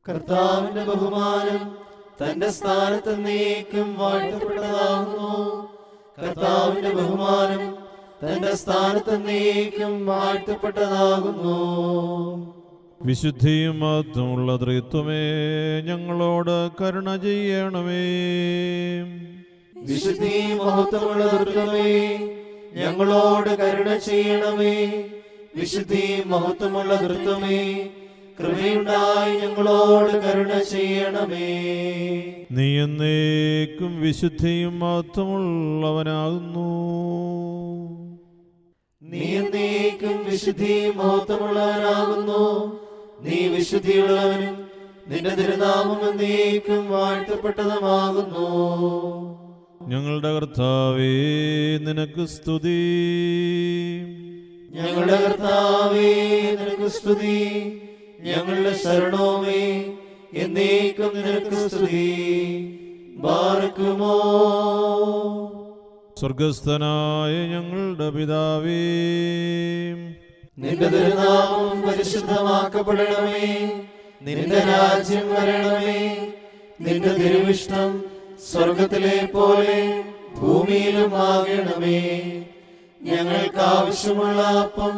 [SPEAKER 3] കർത്താവിന്റെ ബഹുമാനം തന്റെ സ്ഥാനത്ത് നീക്കും വാഴ്ത്തപ്പെട്ടതാകുന്നു. കർത്താവിന്റെ ബഹുമാനം തന്റെ സ്ഥാനത്ത് നീക്കും വാഴ്ത്തപ്പെട്ടതാകുന്നു.
[SPEAKER 2] വിശുദ്ധിയും മഹത്വമുള്ള ത്രിത്വമേ, ഞങ്ങളോട് കരുണ ചെയ്യണമേ.
[SPEAKER 3] വിശുദ്ധി മഹത്വമുള്ള ദുർഗമേ, ഞങ്ങളോട് കരുണ ചെയ്യണമേ. വിശുദ്ധി മഹത്വമുള്ള ദുർഗമേ, കൃപയുണ്ടായി ഞങ്ങളോട് കരുണ ചെയ്യണമേ.
[SPEAKER 2] നീ എന്നേക്കും വിശുദ്ധിയും മഹത്വമുള്ളവനാകുന്നു.
[SPEAKER 3] നീ എന്നേക്കും വിശുദ്ധി മഹത്വമുള്ളവനാകുന്നു. നീ വിശുദ്ധിയുള്ളവനും നിന്റെ തിരുനാമം എന്നേക്കും വാഴ്ത്തപ്പെട്ടതുമാകുന്നു.
[SPEAKER 2] ഞങ്ങളുടെ കർത്താവേ, നിനക്ക് സ്തുതി.
[SPEAKER 3] ഞങ്ങളുടെ കർത്താവേ, നിനക്ക് സ്തുതി. ഞങ്ങളുടെ ശരണമേ, എന്നേക്കും നിനക്ക് സ്തുതി. ബാറക്കുമോ.
[SPEAKER 2] സ്വർഗസ്ഥനായ ഞങ്ങളുടെ പിതാവേ,
[SPEAKER 3] നിന്റെ തിരുനാമം പരിശുദ്ധമാക്കപ്പെടണമേ. നിന്റെ രാജ്യം വരണമേ. നിന്റെ തിരുവിഷ്ടം സ്വർഗത്തിലെ പോലെ ഭൂമിയിലും ആകണമേ. ഞങ്ങൾക്ക് ആവശ്യമുള്ള അപ്പം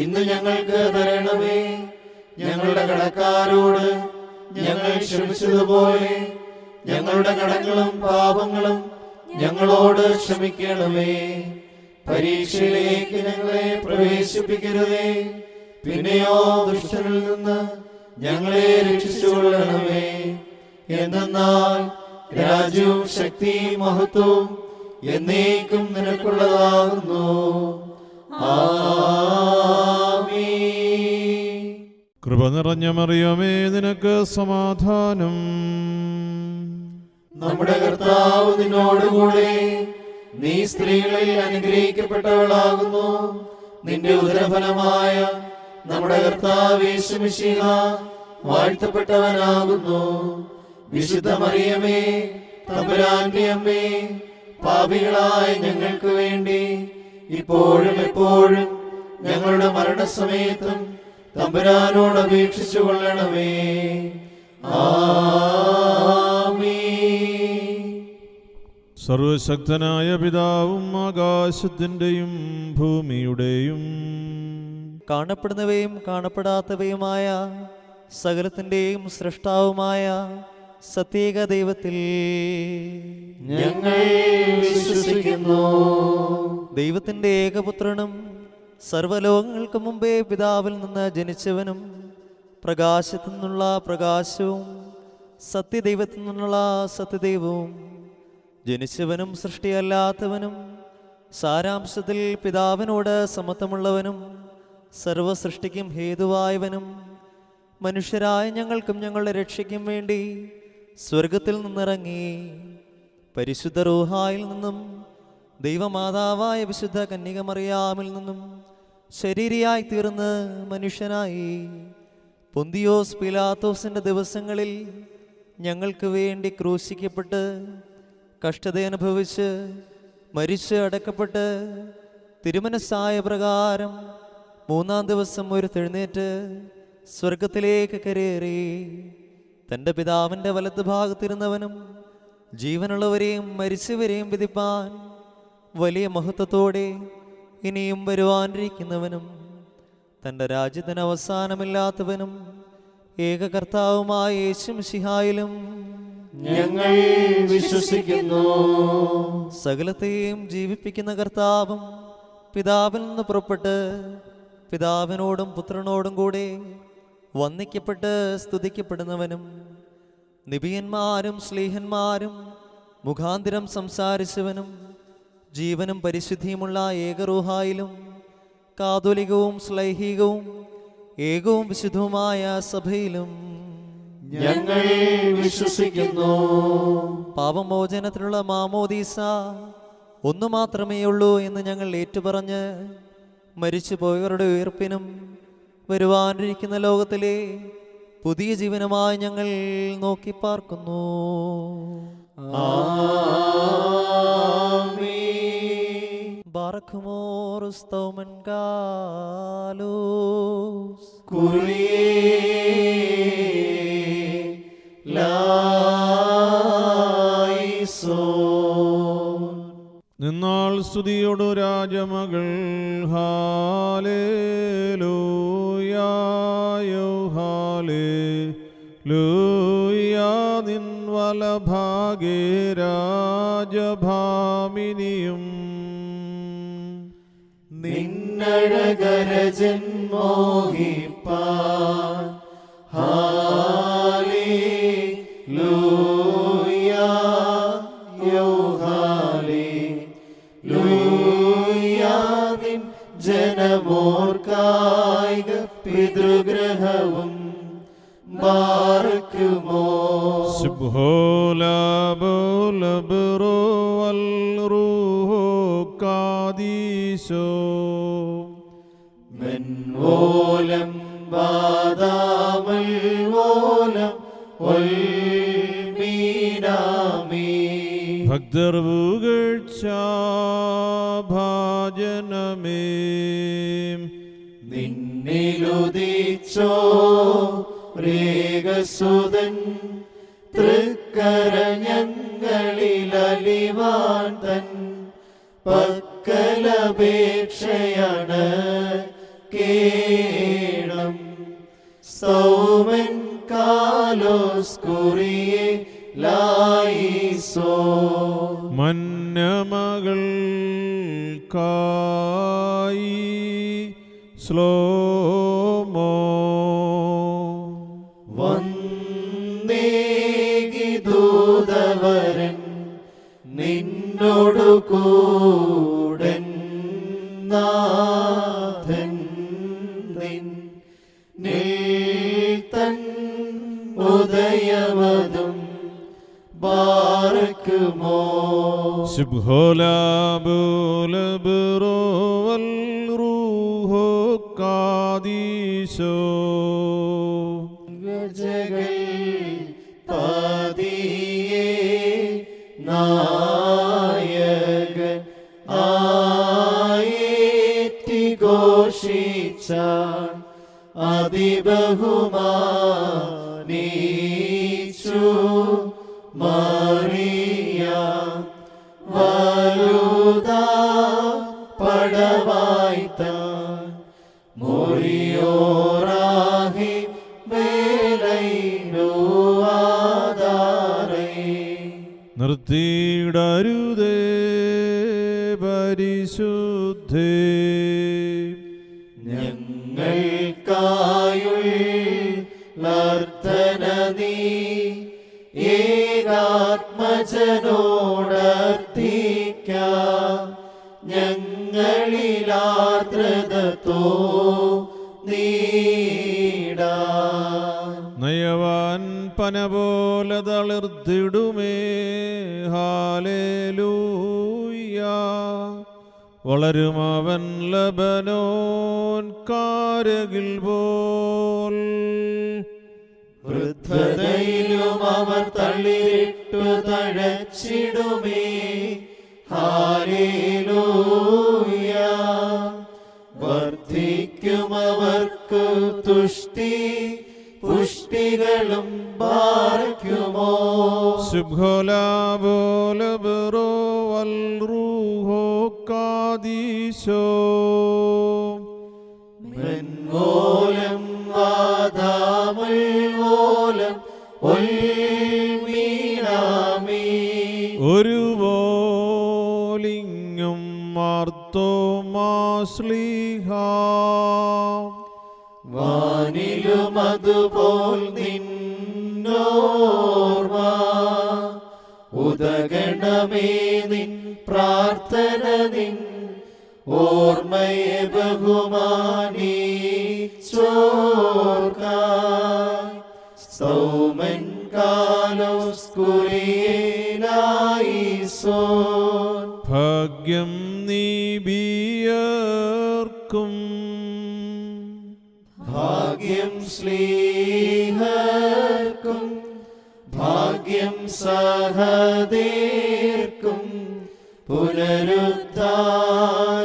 [SPEAKER 3] ഇന്ന് ഞങ്ങൾക്ക് തരണമേ. ഞങ്ങളുടെ കടക്കാരോട് ഞങ്ങൾ ക്ഷമിച്ചതുപോലെ ഞങ്ങളുടെ കടങ്ങളും പാപങ്ങളും ഞങ്ങളോട് ക്ഷമിക്കണമേ. പരീക്ഷയിലേക്ക് ഞങ്ങളെ പ്രവേശിപ്പിക്കരുതേ, പിന്നെയോ ദുഷ്ടനിൽ നിന്ന് ഞങ്ങളെ രക്ഷിച്ചുകൊള്ളണമേ. എന്തെന്നാൽ രാജ്യവും ശക്തിയും മഹത്വവും എന്നേക്കും നിനക്കുള്ളതാകുന്നു. ആമീൻ.
[SPEAKER 2] കൃപ നിറഞ്ഞ മറിയമേ, നിനക്ക് സമാധാനം.
[SPEAKER 3] നമ്മുടെ കർത്താവ് നിന്നോടുകൂടെ, നീ സ്ത്രീകളിൽ അനുഗ്രഹിക്കപ്പെട്ടവളാകുന്നു. നിന്റെ ഉദരഫലമായ നമ്മുടെ കർത്താവ് യേശു മിശിഹ വാഴ്ത്തപ്പെട്ടവനാകുന്നു. വിശുദ്ധ മറിയമേ, തമ്പുരാന്റെ അമ്മേ, പാപികളായ ഞങ്ങൾക്ക് വേണ്ടി ഇപ്പോഴും എപ്പോഴും ഞങ്ങളുടെ മരണസമയത്തും തമ്പുരാനോട് അപേക്ഷിച്ചു കൊള്ളണമേ. ആമീൻ.
[SPEAKER 2] സർവശക്തനായ പിതാവും ആകാശത്തിൻ്റെയും ഭൂമിയുടെയും
[SPEAKER 7] കാണപ്പെടുന്നവയും കാണപ്പെടാത്തവയുമായ സകലത്തിൻ്റെയും സൃഷ്ടാവുമായ സത്യേക ദൈവത്തിൽ
[SPEAKER 3] ഞങ്ങൾ വിശ്വസിക്കുന്നു.
[SPEAKER 7] ദൈവത്തിൻ്റെ ഏകപുത്രനും സർവ്വലോകങ്ങൾക്ക് മുമ്പേ പിതാവിൽ നിന്ന് ജനിച്ചവനും പ്രകാശത്തു നിന്നുള്ള പ്രകാശവും സത്യദൈവത്തിൽ നിന്നുള്ള സത്യദൈവവും ജനിച്ചവനും സൃഷ്ടിയല്ലാത്തവനും സാരാംശത്തിൽ പിതാവിനോട് സമത്വമുള്ളവനും സർവസൃഷ്ടിക്കും ഹേതുവായവനും മനുഷ്യരായ ഞങ്ങൾക്കും ഞങ്ങളുടെ രക്ഷയ്ക്കും വേണ്ടി സ്വർഗത്തിൽ നിന്നിറങ്ങി പരിശുദ്ധ റൂഹായിൽ നിന്നും ദൈവമാതാവായ വിശുദ്ധ കന്യകമറിയാമിൽ നിന്നും ശരീരിയായി തീർന്ന് മനുഷ്യനായി പൊന്തിയോസ് പിലാത്തോസിൻ്റെ ദിവസങ്ങളിൽ ഞങ്ങൾക്ക് വേണ്ടി ക്രൂശിക്കപ്പെട്ട് കഷ്ടതയനുഭവിച്ച് മരിച്ച് അടക്കപ്പെട്ട് തിരുമനസ്സായ പ്രകാരം മൂന്നാം ദിവസം ഉയർത്തെഴുന്നേറ്റ് സ്വർഗത്തിലേക്ക് കരേറി തൻ്റെ പിതാവിൻ്റെ വലത്ത് ഭാഗത്തിരുന്നവനും ജീവനുള്ളവരെയും മരിച്ചവരെയും വിധിപ്പാൻ വലിയ മഹത്വത്തോടെ ഇനിയും വരുവാനിരിക്കുന്നവനും തൻ്റെ രാജ്യത്തിന് അവസാനമില്ലാത്തവനും ഏക കർത്താവുമായ യേശു മിശിഹായിലും
[SPEAKER 3] ഞങ്ങൾ വിശ്വസിക്കുന്നു.
[SPEAKER 7] സകലത്തെയും ജീവിപ്പിക്കുന്ന കർത്താവും പിതാവിൽ നിന്ന് പുറപ്പെട്ട് പിതാവിനോടും പുത്രനോടും കൂടെ വന്ദിക്കപ്പെട്ട് സ്തുതിക്കപ്പെടുന്നവനും നിബിയന്മാരും ശ്ലീഹന്മാരും മുഖാന്തിരം സംസാരിച്ചവനും ജീവനും പരിശുദ്ധിയുമുള്ള ഏകറൂഹായിലും കാതോലികവും ശ്ലൈഹികവും ഏകവും വിശുദ്ധവുമായ സഭയിലും
[SPEAKER 3] ഞങ്ങൾ വിശ്വസിക്കുന്നു.
[SPEAKER 7] പാപമോചനത്തിനുള്ള മാമോദീസ ഒന്നു മാത്രമേ ഉള്ളൂ എന്ന് ഞങ്ങൾ ഏറ്റുപറഞ്ഞ് മരിച്ചുപോയവരുടെ ഉയർപ്പിനും വരുവാനിരിക്കുന്ന ലോകത്തിലെ പുതിയ ജീവനുമായി ഞങ്ങൾ നോക്കി പാർക്കുന്നു. ബാറക്കുമോർ സ്തോമൻ ഗാലോസ്
[SPEAKER 2] നിന്നാൾ സ്തുതിയോടു രാജമകൾ ഹാലേലൂയായോ ഹാലേലൂയാ നിൻ വലഭാഗേ രാജഭാമിനിയും
[SPEAKER 3] നിന്നഴകരജൻ മോഹിപ്പാൻ ഹാലേലൂയാ യോ ഹാലേലൂയാ നിൻ ജനമോർക്കായിക പിതൃഗ്രഹവും ബാർക്കുമോ
[SPEAKER 2] സുബ്ഹോലബുലബ്റോ വൽറൂഹോ കാദീശോ
[SPEAKER 3] മെൻവോലം വാദാമൽ വോലം ഒൽമീനാമീ
[SPEAKER 2] ഭക്തർ പുകഴ്ച ഭാജനമേ
[SPEAKER 3] നിന്നിലുദിച്ചോ രേഖസുതൻ തൃക്കരഞ്ഞങ്ങളിലലിവാൻ തൻ പക്കലപേക്ഷയാണ് കേളം സൗമൻ കാലോസ് കുറിയെ ലായിസോ
[SPEAKER 2] മന്നമകൾ കായി സ്ലോമോ
[SPEAKER 3] വന്നേകി ദൂതവരൻ നിന്നോടു കൂടൻ നാഥൻ നിൻ ഉദയമതും ബാർക്കുമോ
[SPEAKER 2] സുബ്ഹോലബുലബ്റോ വൽറൂഹോ കാദീശോ
[SPEAKER 3] ഗജകൾ പതിയേ നായകൻ ആയേറ്റി ഘോഷിച്ചാൻ അതിബഹുമാനീച്ചു മറിയ വലുതാ പടവായ്ത്താൻ മൊറിയോറാഹി വേലൈനോ ആധാരേ
[SPEAKER 2] നിർത്തിയിടരുതേ പരിശുദ്ധേ
[SPEAKER 3] ഞങ്ങൾക്കായുള്ളർദ്ധന നീ ഏകാത്മജനോടർത്ഥിക്ക ഞങ്ങളിലാർദ്രതോ നീടാ
[SPEAKER 2] നയവാൻ പന പോലെ തളിർത്തിടുമേ ഹാലേലൂയ വളരും അവൻ ലബനോൻ കാരകിൽ പോൽ
[SPEAKER 3] വൃദ്ധതയിലും അവർ തള്ളിയിട്ടു തഴച്ചിടുമേ ഹാലേലൂയ വർദ്ധിക്കും അവർക്ക് തുഷ്ടി പുഷ്ടികളും ബാർക്കുമോ
[SPEAKER 2] സുബ്ഹോലബുലബ്റോ വൽറൂഹോ കാദീശോ
[SPEAKER 3] മെൻവോലം വാദാമുൽ വോലം ഒൽമീനാമീ
[SPEAKER 2] ഒരു വോലിങ്ങും മാർത്തോമാശ്ലീഹ
[SPEAKER 3] വാനിലും അതുപോൽ നിന്നോർമ്മ ഉദഗണമേ നിൻ പ്രാർത്ഥന നിൻ ഓർമ്മയെ ബഹുമാനിച്ചോർക്കായി സൗമൻ കാലോസ് കുറിയേലായിസോൻ
[SPEAKER 2] ഭാഗ്യം നീബിയർക്കും
[SPEAKER 3] ഭാഗ്യം ശ്ലീഹർക്കും ഭാഗ്യം സഹദേർക്കും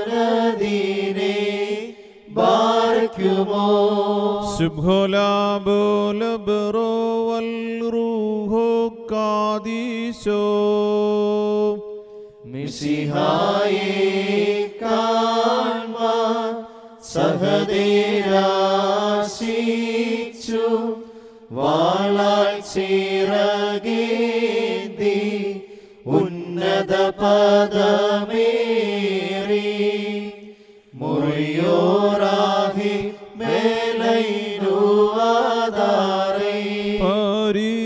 [SPEAKER 3] പുനരുദ്ധാനദീനെ ബാർക്കുമോ
[SPEAKER 2] സുബ്ഹോലബുലബ്റോ വൽറൂഹോ കാദീശോ
[SPEAKER 3] മിശിഹായെ കാൺമാൻ സഹദേരാശിച്ചു വാളാൽ ചിറകേന്തി ഉന്നത പദമേറി മുറിയോറാഹി മേലൈനുവാദാരേ.
[SPEAKER 2] പരിശുദ്ധന്മാരെ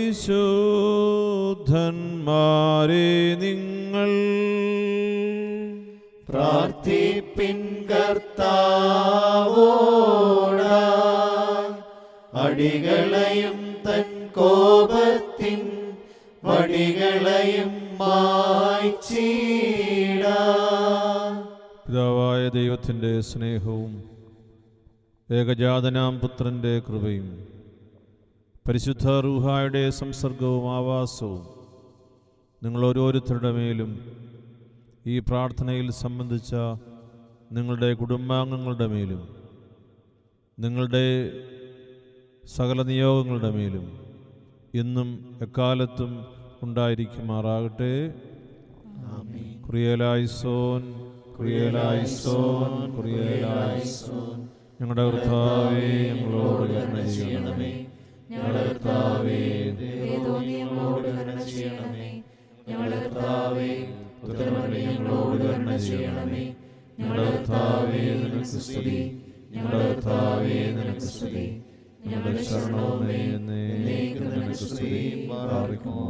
[SPEAKER 2] നിങ്ങൾ
[SPEAKER 3] പ്രാർത്ഥിപ്പിൻ കർത്താവോടായി, അടികളെയും തൻ കോപത്തിൻ വടികളെയും മായ്ച്ചിടാൻ.
[SPEAKER 2] പിതാവായ ദൈവത്തിൻ്റെ സ്നേഹവും ഏകജാതനാം പുത്രൻ്റെ കൃപയും പരിശുദ്ധ റൂഹായുടെ സംസർഗവും ആവാസവും നിങ്ങൾ ഓരോരുത്തരുടെ മേലും ഈ പ്രാർത്ഥനയിൽ സംബന്ധിച്ച നിങ്ങളുടെ കുടുംബാംഗങ്ങളുടെ മേലും നിങ്ങളുടെ സകല നിയോഗങ്ങളുടെ മേലും ഇന്നും എക്കാലത്തും ഉണ്ടായിരിക്കുമാറാകട്ടെ. കുറിയലായിസോൻ കുറിയലായിസോൻ കുറിയലായിസോൻ. ഞങ്ങളുടെ കർത്താവേ, ഞങ്ങളോട് കരുണ ചെയ്യണമേ.
[SPEAKER 4] ഞങ്ങളുടെ കർത്താവേ, ഞങ്ങളോട് കരുണ ചെയ്യണമേ. ഞങ്ങളുടെ കർത്താവേ, ഞങ്ങളോട് കരുണ ചെയ്യണമേ. ഞങ്ങളുടെ കർത്താവേ, നിനക്ക് സ്തുതി. ഞങ്ങളുടെ കർത്താവേ, നിനക്ക് സ്തുതി. ഞങ്ങളുടെ ശരണമേ, എന്നേക്കും നിനക്ക് സ്തുതി. പ്രാർത്ഥിക്കുമോ.